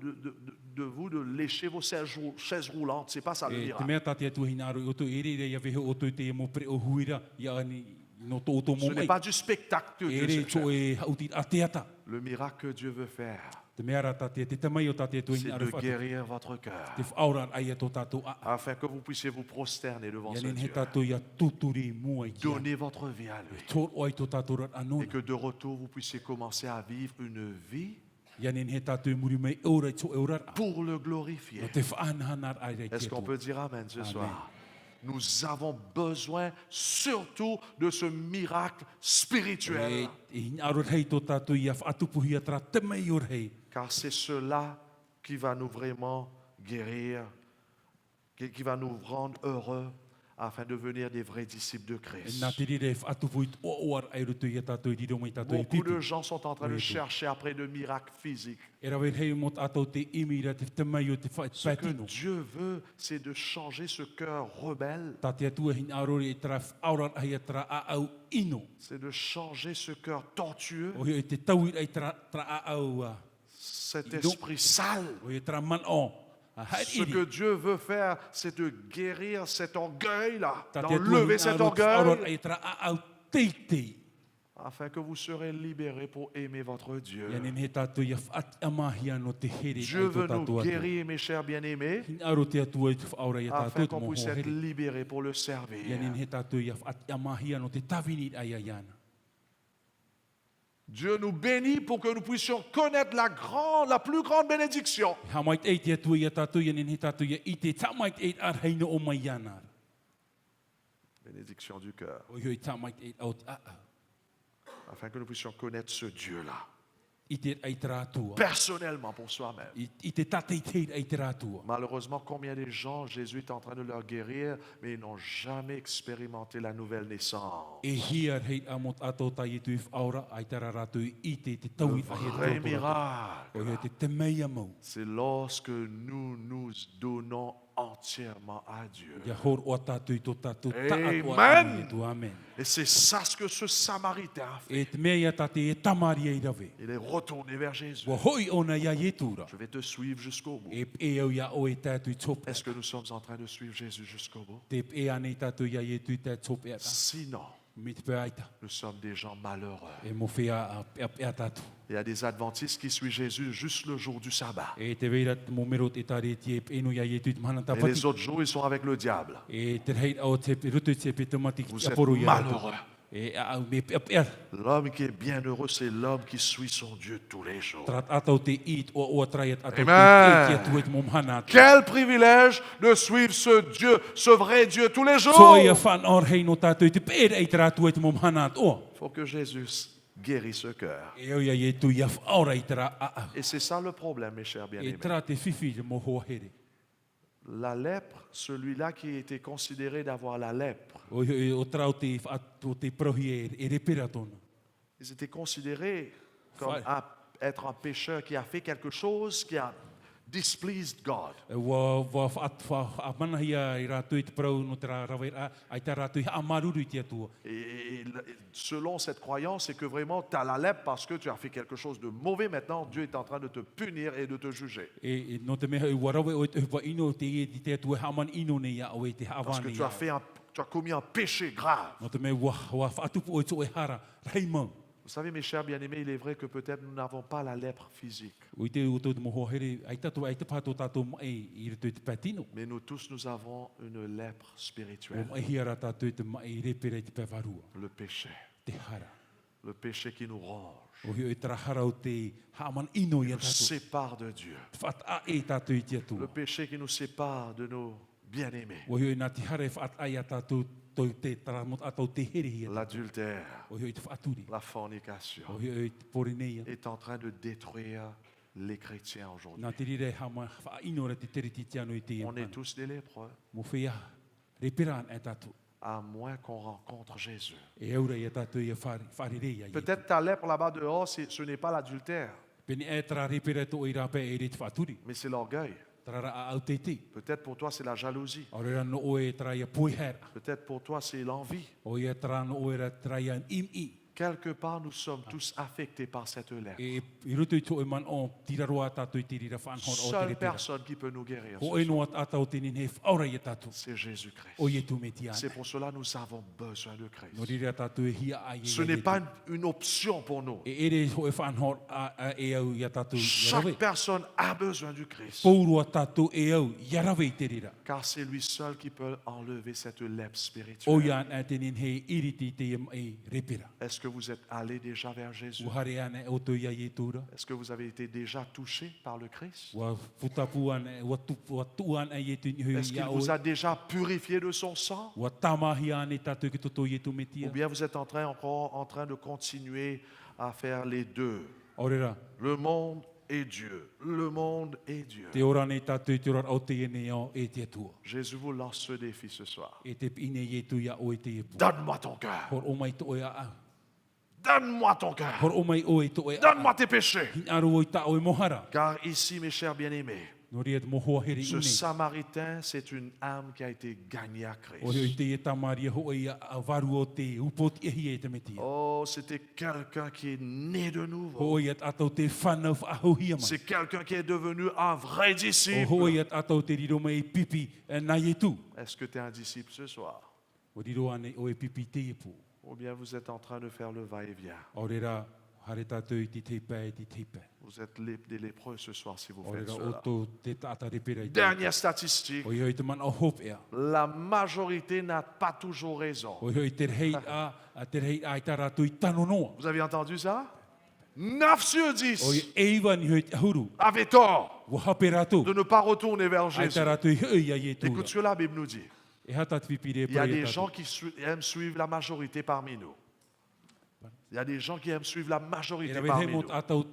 vous de lécher vos chaises roulantes. Ce n'est pas ça le miracle. Ce n'est pas du spectacle que Dieu veut faire. Le miracle que Dieu veut faire, c'est de guérir votre cœur, afin que vous puissiez vous prosterner devant ce Dieu, donner votre vie à lui, et que de retour vous puissiez commencer à vivre une vie pour le glorifier. Est-ce qu'on peut dire amen ce soir? Nous avons besoin surtout de ce miracle spirituel. Car c'est cela qui va nous vraiment guérir, qui va nous rendre heureux afin de devenir des vrais disciples de Christ. Beaucoup de gens sont en train de chercher après de miracles physiques. Ce que Dieu veut, c'est de changer ce cœur rebelle. C'est de changer ce cœur tortueux, cet esprit sale. Ce que Dieu veut faire, c'est de guérir cet orgueil-là, d'enlever cet orgueil, afin que vous serez libérés pour aimer votre Dieu. Dieu veut nous guérir, mes chers bien-aimés, afin qu'on puisse être libérés pour le servir. Dieu nous bénit pour que nous puissions connaître la plus grande bénédiction. Bénédiction du cœur. Afin que nous puissions connaître ce Dieu-là. Personnellement pour soi-même. Malheureusement, combien de gens Jésus est en train de leur guérir, mais ils n'ont jamais expérimenté la nouvelle naissance. Le vrai miracle, c'est lorsque nous nous donnons entièrement à Dieu. Amen. Et c'est ça ce que ce Samaritain a fait. Il est retourné vers Jésus. Je vais te suivre jusqu'au bout. Est-ce que nous sommes en train de suivre Jésus jusqu'au bout? Sinon, nous sommes des gens malheureux. Il y a des adventistes qui suivent Jésus juste le jour du sabbat. Et les autres jours, ils sont avec le diable. Vous êtes malheureux. L'homme qui est bienheureux, c'est l'homme qui suit son Dieu tous les jours. Amen. Quel privilège de suivre ce Dieu, ce vrai Dieu tous les jours. Il faut que Jésus guérisse ce cœur. Et c'est ça le problème, mes chers bien-aimés. La lèpre, celui-là qui était considéré d'avoir la lèpre, ils étaient considérés comme être un pécheur qui a fait quelque chose qui a displeased God. Et selon cette croyance, c'est que vraiment tu as la lèpre parce que tu as fait quelque chose de mauvais. Maintenant, Dieu est en train de te punir et de te juger. Parce que tu as commis un péché grave. Vous savez, mes chers bien-aimés, il est vrai que peut-être nous n'avons pas la lèpre physique. Mais nous tous, nous avons une lèpre spirituelle. Le péché. Le péché qui nous ronge. Qui nous sépare de Dieu. Le péché qui nous sépare de nos bien-aimés. L'adultère, la fornication est en train de détruire les chrétiens aujourd'hui. On est tous des lépreux. À moins qu'on rencontre Jésus. Peut-être ta lèpre là-bas dehors, ce n'est pas l'adultère. Mais c'est l'orgueil. Peut-être pour toi c'est la jalousie. Peut-être pour toi c'est l'envie. Quelque part, nous sommes tous affectés par cette lèpre. Seule personne qui peut nous guérir, c'est Jésus-Christ. C'est pour cela que nous avons besoin de Christ. Ce n'est pas une option pour nous. Chaque personne a besoin du Christ. Car c'est lui seul qui peut enlever cette lèpre spirituelle. Est-ce que vous êtes allé déjà vers Jésus? Est-ce que vous avez été déjà touché par le Christ? Est-ce qu'il vous a déjà purifié de son sang? Ou bien vous êtes encore en train de continuer à faire les deux? Le monde et Dieu. Le monde et Dieu. Jésus vous lance ce défi ce soir. Donne-moi ton cœur. Donne-moi ton cœur. Donne-moi tes péchés. Car ici, mes chers bien-aimés, ce Samaritain, c'est une âme qui a été gagnée à Christ. Oh, c'était quelqu'un qui est né de nouveau. C'est quelqu'un qui est devenu un vrai disciple. Est-ce que tu es un disciple ce soir? Ou bien vous êtes en train de faire le va-et-vient? Vous êtes des lépreux ce soir si vous faites cela. Dernière statistique, la majorité n'a pas toujours raison. Vous avez entendu ça? 9 sur 10 O e iwa ni hoi huru. avaient tort Wa haperato. de ne pas retourner vers Ai Jésus. tarato i hoi a ye Écoute tura. ce que la Bible nous dit. E hata tipipire Il y a praia des tatu. gens qui aiment suivre la majorité parmi nous. Il y a des gens qui aiment suivre la E majorité rawe he parmi mot nous. atau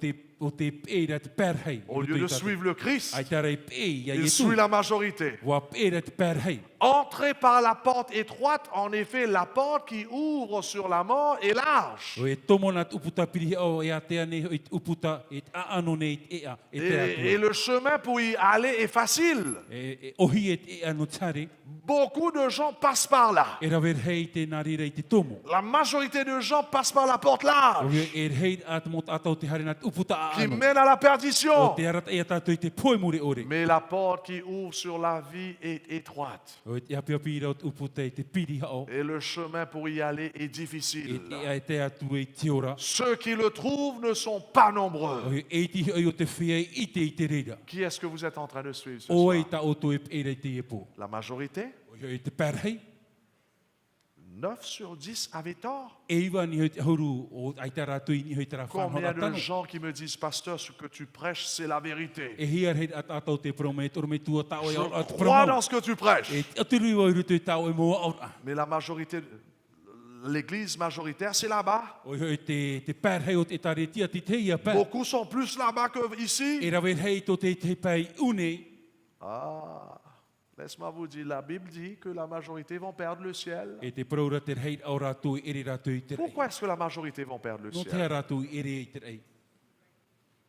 o te pēra te pērhei. Au lieu de suivre le Christ, Ai tarai pē ia il ye suit tu. la majorité. Wa pēra te pērhei. Entrez par la porte étroite. En effet, la porte qui ouvre sur la mort est large. O e tomona te uputa pirihi o e atea ne hoi uputa e aano ne e a. E te Et atua. le chemin pour y aller est facile. E ohi e ano tare. Beaucoup de gens passent par là. E rawe hei te narira i te tomo. La majorité de gens passent par la porte O large e hei at mot atau te harina te uputa a qui ano. mène à la O perdition. te arata e atatu i te poemure ore. Mais la porte qui ouvre sur la vie est étroite. O te api api rau te uputa i te piri hao. Et le chemin pour y aller est E difficile. te te atu e te ora. Ceux qui le trouvent ne sont pas O nombreux. e ti hoi o te whia i te reira. Qui est-ce que vous êtes en train de suivre ce O soir? e ta oto e pere i te e po. La majorité? O e te pērhei. 9 sur 10 avaient tort. E iwa ni hoi te huru o ai te ratu i ni hoi te ra Combien whanhora de tano. gens qui me disent, pasteur, ce que tu prêches, c'est la vérité. E hia rei at atau te promet or me tua tau e Je au at crois dans promo. ce que tu prêches. E aturu i wai rutu e tau e moa au. Mais la majorité, l'église majoritaire, c'est là-bas. O hoi te pērhei o te tare tia ti te ia pēr. Beaucoup sont plus là-bas que E ici. rawe hei to te pai une. Ah, laisse-moi vous dire, la Bible dit que la majorité vont perdre le ciel. E te praura te rei au ratu i ere ratu i te rei. Pourquoi est-ce que la majorité vont perdre le No te ciel? ratu i ere i te rei.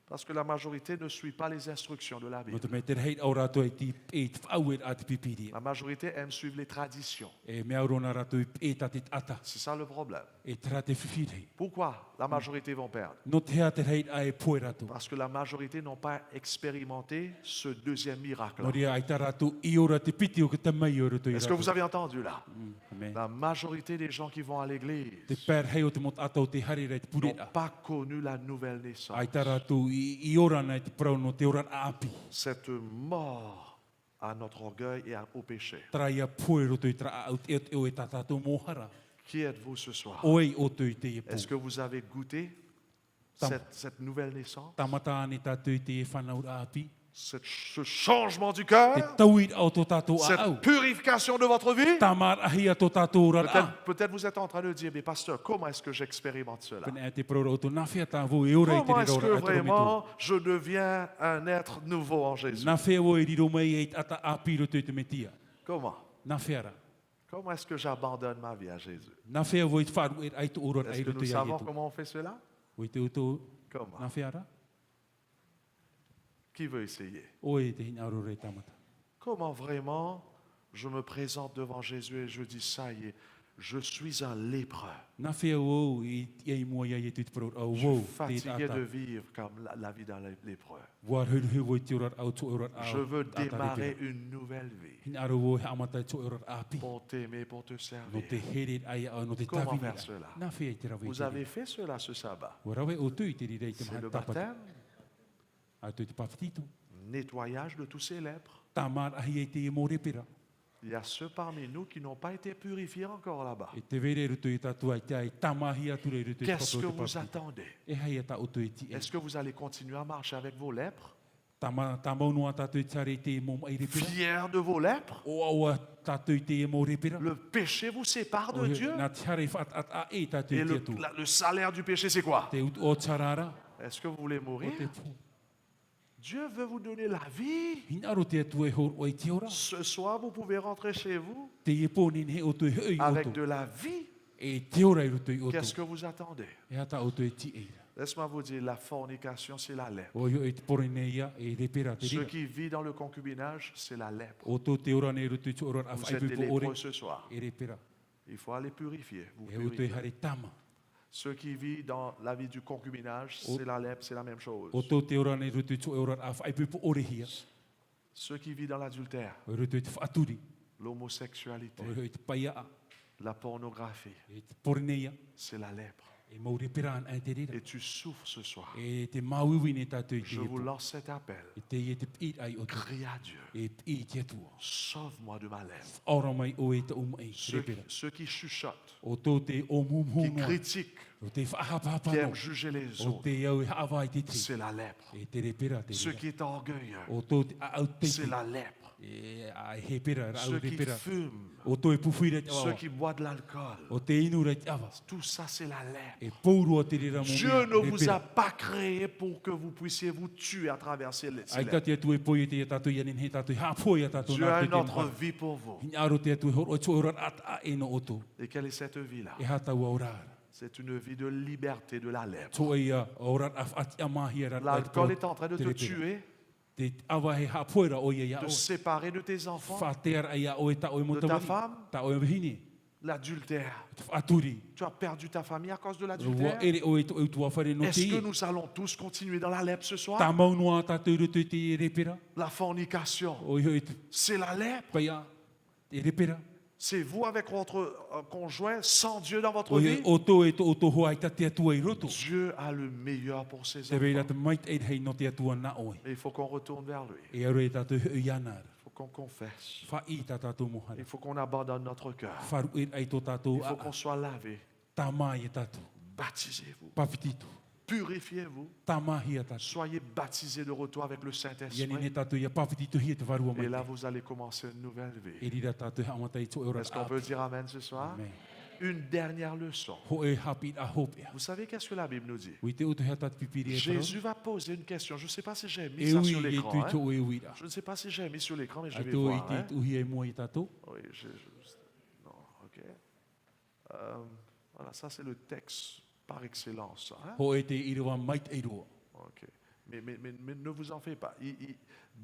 Parce que la majorité ne suit pas les instructions de la No Bible. te me te rei au ratu e te whauer a te pipiri. La majorité aime suivre les traditions. E mea rona ratu i ta te ata. C'est ça le problème. E tera te whiwhirei. Pourquoi la majorité vont perdre? No te hea te rei a e poe ratu. Parce que la majorité n'ont pas expérimenté ce deuxième miracle. No ria ai ta ratu i ora te piti o ke te mai o ratu i Est-ce que vous ratu. avez entendu là? Amen. La majorité des gens qui vont à l'église Te pēr hei o te mot atau te hari rei te n'ont purera. pas connu la nouvelle naissance. Ai ta ratu i ora nei te prau no te ora a api. Cette mort à notre orgueil et au péché. Traia poe roto i tra au te o e tatatu mohara. Qui êtes-vous ce soir? Oi o te i te e po. Est-ce que vous avez goûté cette nouvelle naissance? Tamata ani tatu i te e whanau api. Ce changement du Te cœur? tauit au to tatu a au. Cette purification de votre vie? Tamar ahia to tatu ora a. Peut-être vous êtes en train de dire, mais pasteur, comment est-ce que j'expérimente cela? Pene e te prau o to nawhia ta vo e ora i te Comment est-ce rero que ora atu me tu. vraiment je deviens un être nouveau en Jésus? Nawhia o e riro mai e ata api roto i te metia. Comment? Nawhia ra. Comment est-ce que j'abandonne ma vie à Jésus? Nawhia vo i te wharu e ai to ora Est-ce ai que roto nous i ai savons tu. comment on fait cela? O i te uto Comment? nawhia ra. Qui veut essayer? O e te hina aro re tamata. Comment vraiment je me présente devant Jésus et je dis, ça y est, je suis un lépreux. Nawhia o i ai mua ia i te prau au Je suis wo te fatigué ata. de vivre comme la vie d'un lépreux. Wa huru vo i te ora au to ora au. Je veux démarrer une nouvelle vie Hina aro wo he amata i to ora api. pour t'aimer, pour te No servir. te here ai au no te Comment tawina. faire cela? Nawhia i te rawe i Vous te avez ri. fait cela ce sabbat. Wa rawe o tu i te rirei te C'est maha le tapata. baptême, A tu i te pawhitito. nettoyage de tous ces lèpres. Tamar ahi e te e mo repera. Il y a ceux parmi nous qui n'ont pas été purifiés encore là-bas. E te vere rutu i tatu ai te ai tamahi atu re rutu i Qu'est-ce que whakau te vous pawhitito. attendez? E hai ata o tu i ti e. Est-ce que vous allez continuer à marcher avec vos lèpres? Tamaunu a tatu i tare te e mo mai repera. Fiers de vos lèpres? O aua tatu i te e mo repera. Le péché vous sépare de O Dieu? he- Nā tare what at a e tatu Et i te atu. le salaire du péché, c'est quoi? Te ut o tarara. Est-ce que vous voulez O te mourir? pu. Dieu veut vous donner la vie. Hina aro te atu e hor o i te ora. Ce soir, vous pouvez rentrer chez vous Te e pōni he o tu e hei o avec tu. de la vie. E te ora i rutu i o Qu'est-ce tu. que vous attendez? E ata o tu e ti e. Laisse-moi vous dire, la fornication, c'est la lèpre. O yo e te porene ia e repera te Ceux rira. qui vivent dans le concubinage, c'est la lèpre. O tō te ora nei rutu i te ora a Vous whai êtes des pupo ore. lépreux ce soir. E repera. Il faut aller purifier. Vous E o te purifier. hare tama. Ceux qui vivent dans la vie du concubinage, c'est la lèpre, c'est la même chose. O tō te ora nei rutu i te ora a whai pupo ore hia. Ceux qui vivent dans l'adultère, O rutu i te whaaturi. l'homosexualité, O i te paia a. la pornographie, E te porene ia. c'est la lèpre. Et tu souffres ce soir. Je vous lance cet appel. Crie à Dieu. Sauve-moi de ma lèvre. Ceux qui chuchotent, qui critiquent, qui aiment juger les autres, c'est la lèpre. Ceux qui sont orgueilleux, c'est la lèpre. Ceux qui fument, ceux qui boivent de l'alcool, tout ça c'est la lèpre. Dieu ne vous a pas créé pour que vous puissiez vous tuer à travers ces lèpres. Dieu a une autre vie pour vous. Et quelle est cette vie-là? C'est une vie de liberté de la lèpre. L'alcool est en train de te tuer, de séparer de tes enfants, de ta femme, l'adultère. Tu as perdu ta famille à cause de l'adultère. Est-ce que nous allons tous continuer dans la lèpre ce soir? La fornication, c'est la lèpre. C'est vous avec votre conjoint sans Dieu dans votre vie. Dieu a le meilleur pour ses enfants. Et il faut qu'on retourne vers lui. Il faut qu'on confesse. Il faut qu'on abandonne notre cœur. Il faut qu'on soit lavé. Baptisez-vous. Purifiez-vous. Soyez baptisés de retour avec le Saint-Esprit. Et là, vous allez commencer une nouvelle vie. Est-ce qu'on peut dire Amen ce soir? Amen. Une dernière leçon. Vous savez qu'est-ce que la Bible nous dit? Jésus va poser une question. Je ne sais pas si j'ai mis ça sur l'écran. Je ne sais pas si j'ai mis sur l'écran, mais je vais voir. Oui, non, ok. Voilà, ça c'est le texte par excellence. Ok. Mais ne vous en faites pas.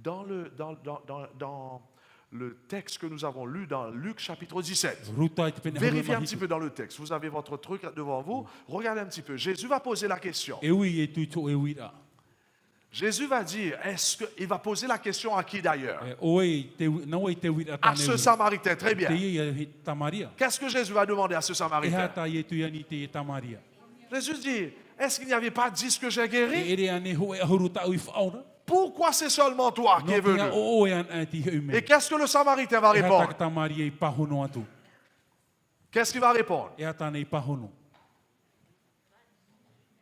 Dans le texte que nous avons lu dans Luc chapitre 17, vérifiez un petit peu dans le texte. Vous avez votre truc devant vous. Regardez un petit peu. Jésus va poser la question. Jésus va dire, il va poser la question à qui d'ailleurs? À ce Samaritain, très bien. Qu'est-ce que Jésus va demander à ce Samaritain? Jésus dit, est-ce qu'il n'y avait pas 10 que j'ai guéris? Pourquoi c'est seulement toi qui es venu? Et qu'est-ce que le Samaritain va répondre? Qu'est-ce qu'il va répondre?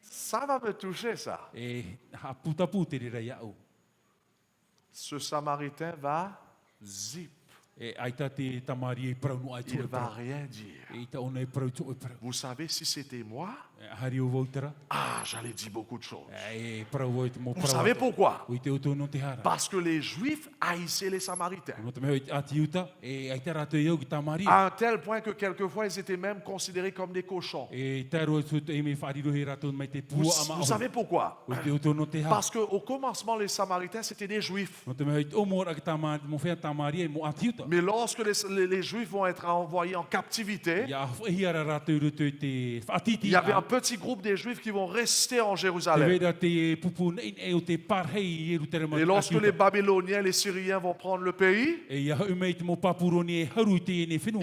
Ça va me toucher, ça. Ce Samaritain va zip. Il ne va rien dire. Vous savez, si c'était moi, j'allais dire beaucoup de choses. Vous savez pourquoi? Parce que les Juifs haïssaient les Samaritains. À un tel point que quelquefois, ils étaient même considérés comme des cochons. Vous savez pourquoi? Parce qu'au commencement, les Samaritains, c'était des Juifs. Mais lorsque les Juifs vont être envoyés en captivité, il y avait un petit groupe des Juifs qui vont rester en Jérusalem. Et lorsque les Babyloniens, les Syriens vont prendre le pays, ils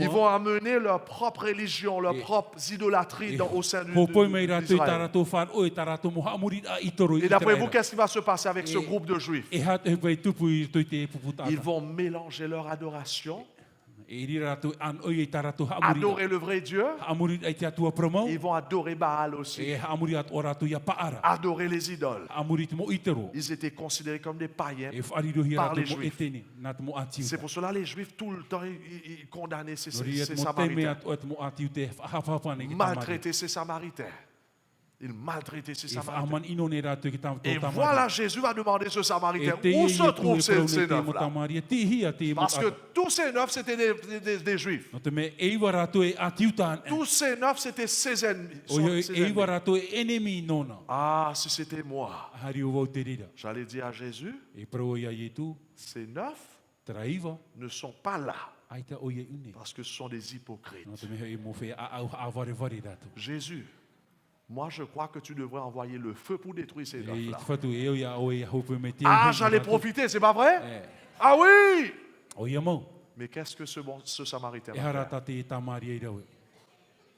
vont amener leur propre religion, leurs propres idolâtries au sein d'Israël. Et d'après vous, qu'est-ce qui va se passer avec ce groupe de Juifs? Ils vont mélanger leur adoration, adorer le vrai Dieu. Ils vont adorer Baal aussi, adorer les idoles. Ils étaient considérés comme des païens par les Juifs. C'est pour cela que les Juifs tout le temps ils condamnaient ces Samaritains, maltraitaient ces Samaritains. Il maltraitait ces Samaritains. Et voilà, Jésus va demander ce Samaritain, où se trouvent ces neufs-là? Parce que tous ces neufs, c'était des Juifs. Tous ces neufs, c'était ses ennemis. Ah, si c'était moi, j'allais dire à Jésus, ces neufs ne sont pas là. Parce que ce sont des hypocrites. Jésus, moi, je crois que tu devrais envoyer le feu pour détruire ces neufs-là. Ah, j'allais profiter, c'est pas vrai? Ah oui! Mais qu'est-ce que ce Samaritain va faire?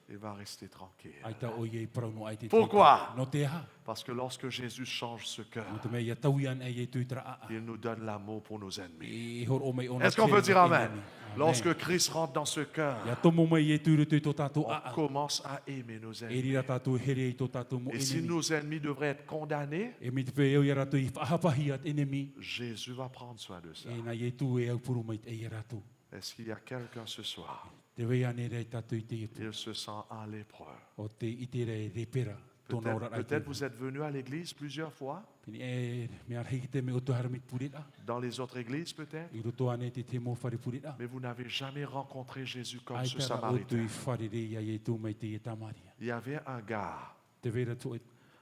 il va rester tranquille. Aita o ye prauno ai te Pourquoi? No te ha. Parce que lorsque Jésus change ce cœur, No te me ia tauian ai e tuitra a. il nous donne l'amour pour nos ennemis. E hor o mai ona. Est-ce qu'on peut dire Amen? Lorsque Christ rentre dans ce cœur, Ia tomo mai e tuiru tui to tatou on a. commence à aimer nos E ennemis. rira tatou here i to tatou mo Et si enemi. nos ennemis devraient être condamnés, E mi te pe eu ia ratu i whaapahi at enemi. Jésus va prendre soin de ça. E na ye tu e au puru mai te ia ratu. Est-ce qu'il y a quelqu'un ce soir? Te wea ne rei tatou i te ipu. Il se sent en lépreux. O te ite rei repera. Tona ora ai te. Peut-être vous êtes venu à l'église plusieurs fois, Pini e me arhei te me o tu haramit purira. dans les autres églises peut-être, I roto ane te te mo whare purira. mais vous n'avez jamais rencontré Jésus comme ce Aitara o tu i Samaritain. whare rei a ye tu mai te e tamaria. Il y avait un gars. Te vera tu e.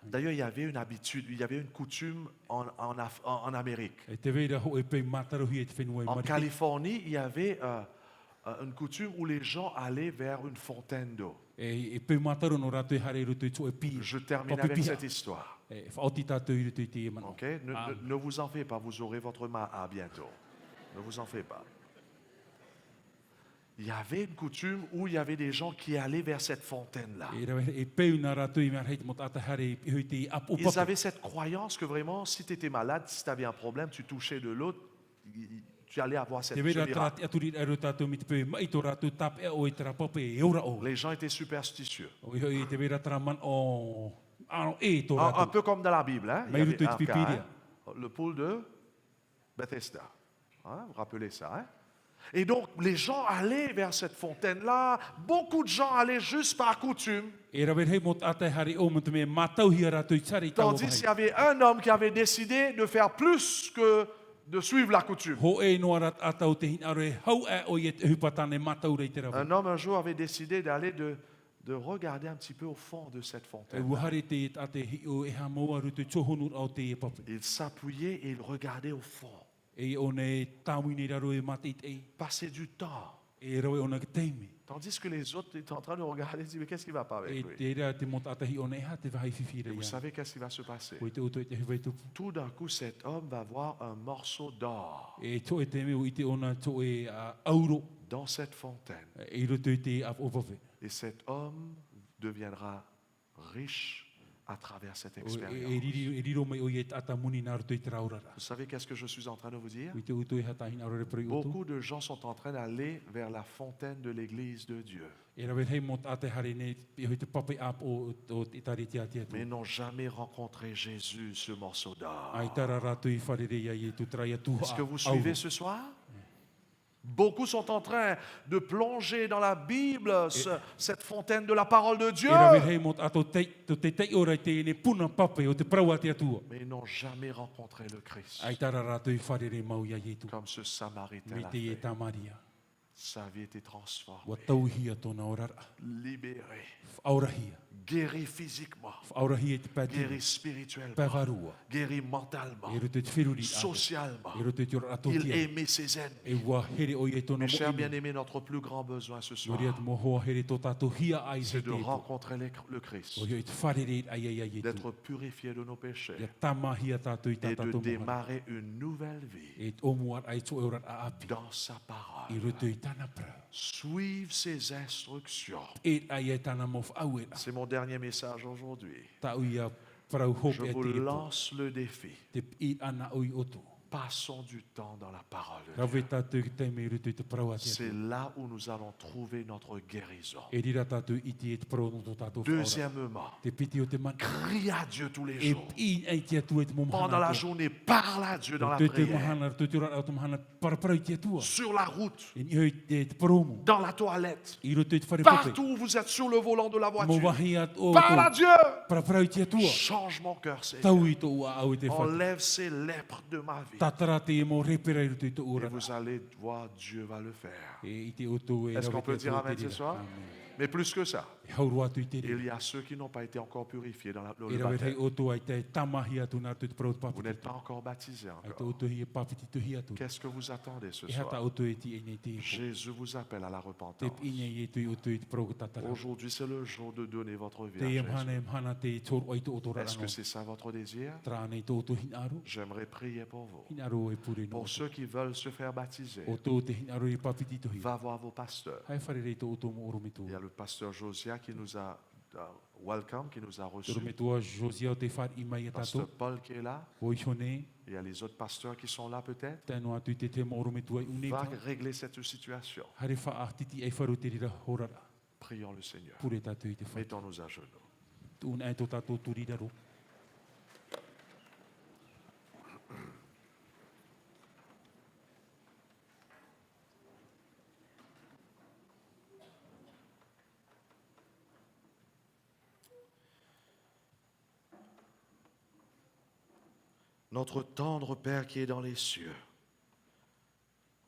D'ailleurs, il y avait une habitude, il y avait une coutume en Amérique. E te vera ho e pei mataruhi e te whenua e En mariki. Californie, il y avait une coutume où les gens allaient vers une fontaine d'eau. E pei mataru no rato e hare roto i tu e pi. Je termine avec cette histoire. E whaoti tatou i roto i te e mano. Ok? Ne vous en faites pas, vous aurez votre à bientôt. Ne vous en faites pas. Il y avait une coutume où il y avait des gens qui allaient vers cette fontaine-là. E rawe e pei na rato i marhei te mo tata hare i hui te ap o Ils papu. avaient cette croyance que vraiment, si tu étais malade, si tu avais un problème, tu touchais de l'eau, tu allais avoir cette Te vera miracle. trati aturi e ro tatou mi te pei mai to rato tap e o e tera pape e ora o. Les gens étaient superstitieux. O i te vera traman o ano e to Un rato. peu comme dans la Bible. Hein? Il y Mais avait il un te cas, pipiria. hein? Le pool de Bethesda. Hein? Vous rappelez ça. Hein? Et donc, les gens allaient vers cette fontaine-là. Beaucoup de gens allaient juste par coutume. E rawe hei mo tata hare o mo te me matau hi rato i tsari tau Tandis qu'il y avait un homme qui avait décidé de faire plus que de suivre la coutume. Ho e no rat atau te hinaro e hau e o i te hupatane matau rei te rawe. Un homme un jour avait décidé d'aller de regarder un petit peu au fond de cette E fontaine. wuhare te e tate hi o e ha moa ruto i tohonur au te e pape. Il s'appuyait et il regardait au fond. E o ne tawini raro e mate i te e. Passer du temps. E rawe o na ke teime. Tandis que les autres étaient en train de regarder et disaient, mais qu'est-ce qui ne va pas E avec lui? te rea te mo tata hi o ne ha te wahai whiwhire Et vous ia. savez qu'est-ce qui va se passer? O i te uto i te huwai tupu. Tout d'un coup, cet homme va voir un morceau d'or E to e te meo i te ona to e auro. dans cette fontaine. E i roto i te ap o pape. Et cet homme deviendra riche à travers cette E expérience. riro mai o i e tata muni nā roto i te raurara. Vous savez qu'est-ce que je suis en train de vous dire? O i te uto i hata hina aro re pari uto. Beaucoup de gens sont en train d'aller vers la fontaine de l'église de Dieu, E rawe hei mo tate hare ne i hoi te pape ap o te tari tia tia tu. mais n'ont jamais rencontré Jésus, ce morceau d'or. Ai tara rato i whare rea i tu traia tu Est-ce que vous suivez ce soir? Beaucoup sont en train de plonger dans la Bible, cette fontaine de la parole de Dieu, E rawe hei mo ato te tei ora te ne puna pape o te praua tia tua. mais ils n'ont jamais rencontré le Christ, Ai tara rato i whare re mau ia i tu. comme ce Samaritain Me l'a te e fait. tamaria. Sa vie était transformée, Wa tauhia tōna orara. libérée, Whaurahia. guérie physiquement, Whaurahia te pati. guérie spirituellement, Pavarua. guérie mentalement, E roto te whiruri ata. socialement. E roto te ora ato Il tia. aimait ses ennemis. E wa here o i e tōna Mes chers mo inu. bien-aimés, notre plus grand besoin ce soir, Noria te mo hoa here tō tātou hia ai c'est he de te eto. rencontrer le Christ, O i te whare re ai ai ai e tu. d'être purifié de nos péchés Ia tamahia tātou i et de tātou mohana. démarrer une nouvelle vie E omuar ai tō e ora a api. dans sa I parole. roto i tāna pra. Suivre ses instructions. E ai e tāna mo whau e. C'est mon dernier message aujourd'hui. Tau ia parau hope Je e vous te eto. lance le défi. Te i ana o i oto. Passons du temps dans la parole de Dieu. Rawe tātou i te me roto i te parau ati C'est atu. là où nous allons trouver notre guérison. E rira tātou i te e te parau no tō tātou whaora. Deuxièmement, Te piti o te man. crie à Dieu tous les E jours. i ai te atu e te mo Pendant la journée, parle à Dieu dans la Te te prière. mohana, te te ora au te mohana paraparau i te atua. Sur la route, E ni hoi te paromu. dans la toilette, I roto i te whare pape. partout où vous êtes sur le volant de la Mo voiture. wahi at o Parle à tō Dieu. paraparau i te atua. Change mon cœur, Seigneur. Tau i tō ua au i te whare. Enlève ces lèpres de ma vie. Tatara te e mo repera i roto i tō Et ora. vous allez voir, Dieu va le faire. E i te oto e Est-ce qu'on rawe peut te dire atua Amen te ce rira. soir? Amen. Mais plus que ça, E hauru atu i te rira. il y a ceux qui n'ont pas été encore purifiés dans E le rawe hei baptême. oto ai te tamahi atu nā tu te parau te Vous papiti. n'êtes pas encore baptisés Ai te encore. oto hi e papiti tuhi atu. Qu'est-ce que vous attendez ce E hata soir? oto e ti e nei te e ko. Jésus vous appelle à la Te repentance. pinya i e tu i oto i te parau ka tatara. Aujourd'hui, c'est le jour de donner votre vie Te à e Jésus. mhana e mhana te tōru ai te oto rara Est-ce no. que c'est ça votre désir? Tra nei tō oto hinaro. J'aimerais prier pour vous. Hinaro e pure no. Pour ceux qui veulent se faire baptiser, Oto te hinaro i papiti tuhi. va voir vos pasteurs. Hai whare rei tō oto mo oro me tō. Il y a le pasteur Josias Josiah qui nous a welcome, qui nous a reçus. Pasteur Paul qui est là. Il y a les autres pasteurs qui sont là peut-être. Va régler cette situation. Prions le Seigneur. Mettons-nous à genoux. Notre tendre Père qui est dans les cieux,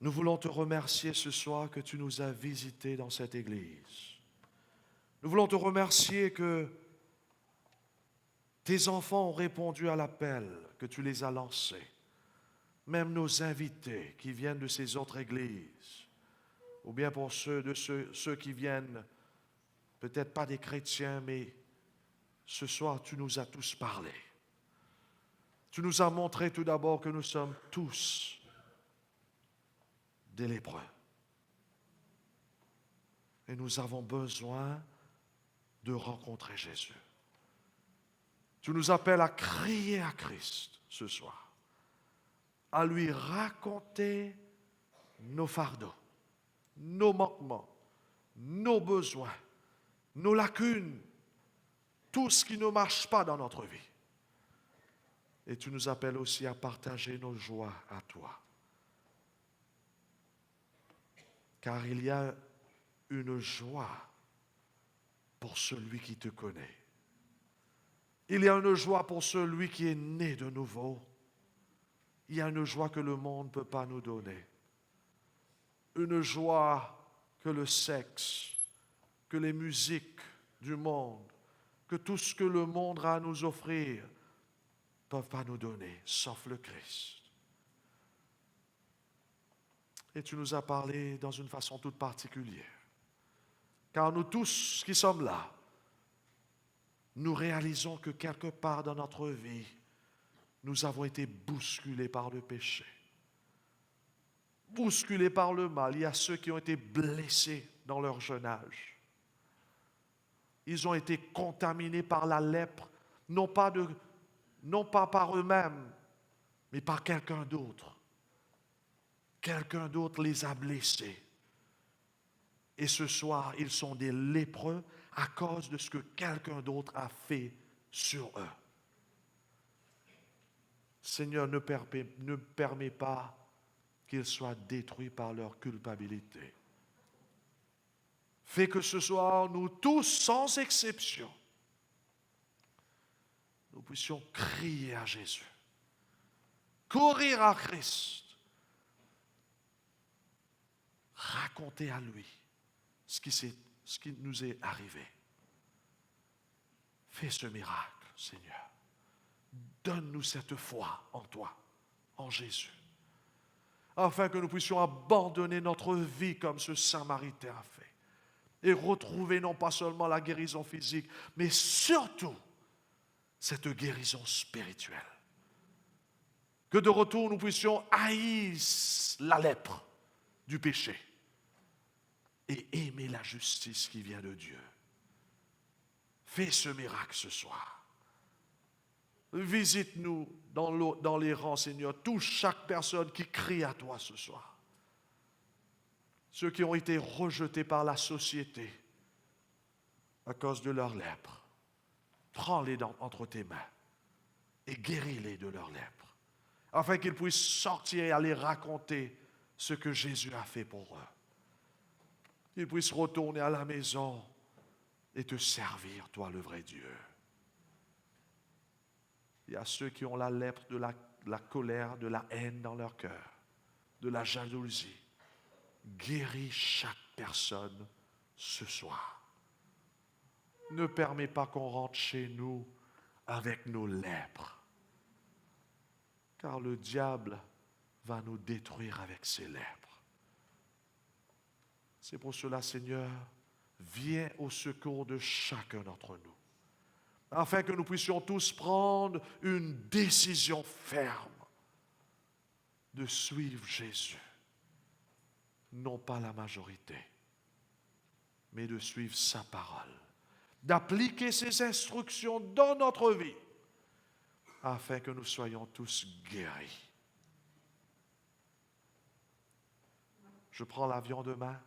nous voulons te remercier ce soir que tu nous as visités dans cette église. Nous voulons te remercier que tes enfants ont répondu à l'appel, que tu les as lancés. Même nos invités qui viennent de ces autres églises, ou bien pour ceux qui viennent, peut-être pas des chrétiens, mais ce soir tu nous as tous parlé. Tu nous as montré tout d'abord que nous sommes tous des lépreux. Et nous avons besoin de rencontrer Jésus. Tu nous appelles à crier à Christ ce soir, à lui raconter nos fardeaux, nos manquements, nos besoins, nos lacunes, tout ce qui ne marche pas dans notre vie. Et tu nous appelles aussi à partager nos joies à toi. Car il y a une joie pour celui qui te connaît. Il y a une joie pour celui qui est né de nouveau. Il y a une joie que le monde ne peut pas nous donner. Une joie que le sexe, que les musiques du monde, que tout ce que le monde a à nous offrir ne peuvent pas nous donner, sauf le Christ. Et tu nous as parlé dans une façon toute particulière. Car nous tous qui sommes là, nous réalisons que quelque part dans notre vie, nous avons été bousculés par le péché, bousculés par le mal. Il y a ceux qui ont été blessés dans leur jeune âge. Ils ont été contaminés par la lèpre, non pas par eux-mêmes, mais par quelqu'un d'autre. Quelqu'un d'autre les a blessés. Et ce soir, ils sont des lépreux à cause de ce que quelqu'un d'autre a fait sur eux. Seigneur, ne permets pas qu'ils soient détruits par leur culpabilité. Fais que ce soir, nous tous, sans exception, nous puissions crier à Jésus, courir à Christ, raconter à lui ce qui nous est arrivé. Fais ce miracle, Seigneur. Donne-nous cette foi en toi, en Jésus, afin que nous puissions abandonner notre vie comme ce Samaritain a fait et retrouver non pas seulement la guérison physique, mais surtout cette guérison spirituelle. Que de retour nous puissions haïr la lèpre du péché et aimer la justice qui vient de Dieu. Fais ce miracle ce soir. Visite-nous dans les rangs, Seigneur. Touche chaque personne qui crie à toi ce soir. Ceux qui ont été rejetés par la société à cause de leur lèpre. Prends-les entre tes mains et guéris-les de leur lèpre, afin qu'ils puissent sortir et aller raconter ce que Jésus a fait pour eux. Qu'ils puissent retourner à la maison et te servir, toi le vrai Dieu. Il y a ceux qui ont la lèpre de la colère, de la haine dans leur cœur, de la jalousie. Guéris chaque personne ce soir. Ne permets pas qu'on rentre chez nous avec nos lèpres, car le diable va nous détruire avec ses lèpres. C'est pour cela, Seigneur, viens au secours de chacun d'entre nous, afin que nous puissions tous prendre une décision ferme de suivre Jésus. Non pas la majorité, mais de suivre sa parole d'appliquer ces instructions dans notre vie, afin que nous soyons tous guéris. Je prends l'avion demain,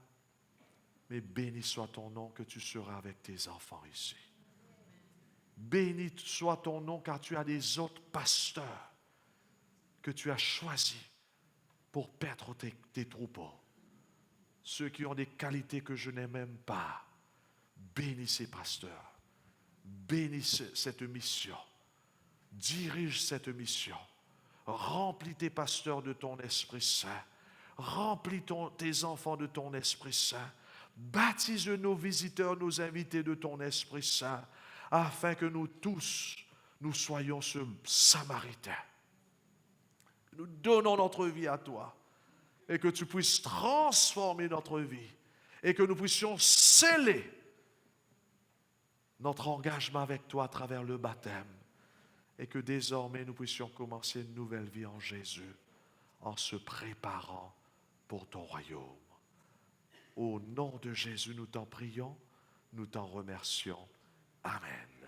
mais béni soit ton nom que tu seras avec tes enfants ici. Béni soit ton nom car tu as des autres pasteurs que tu as choisis pour paître tes troupeaux. Ceux qui ont des qualités que je n'ai même pas. Bénis ces pasteurs. Bénis cette mission. Dirige cette mission. Remplis tes pasteurs de ton Esprit Saint. Remplis tes enfants de ton Esprit Saint. Baptise nos visiteurs, nos invités de ton Esprit Saint, afin que nous tous, nous soyons ce Samaritain. Nous donnons notre vie à toi et que tu puisses transformer notre vie et que nous puissions sceller notre engagement avec toi à travers le baptême et que désormais nous puissions commencer une nouvelle vie en Jésus en se préparant pour ton royaume. Au nom de Jésus, nous t'en prions, nous t'en remercions. Amen.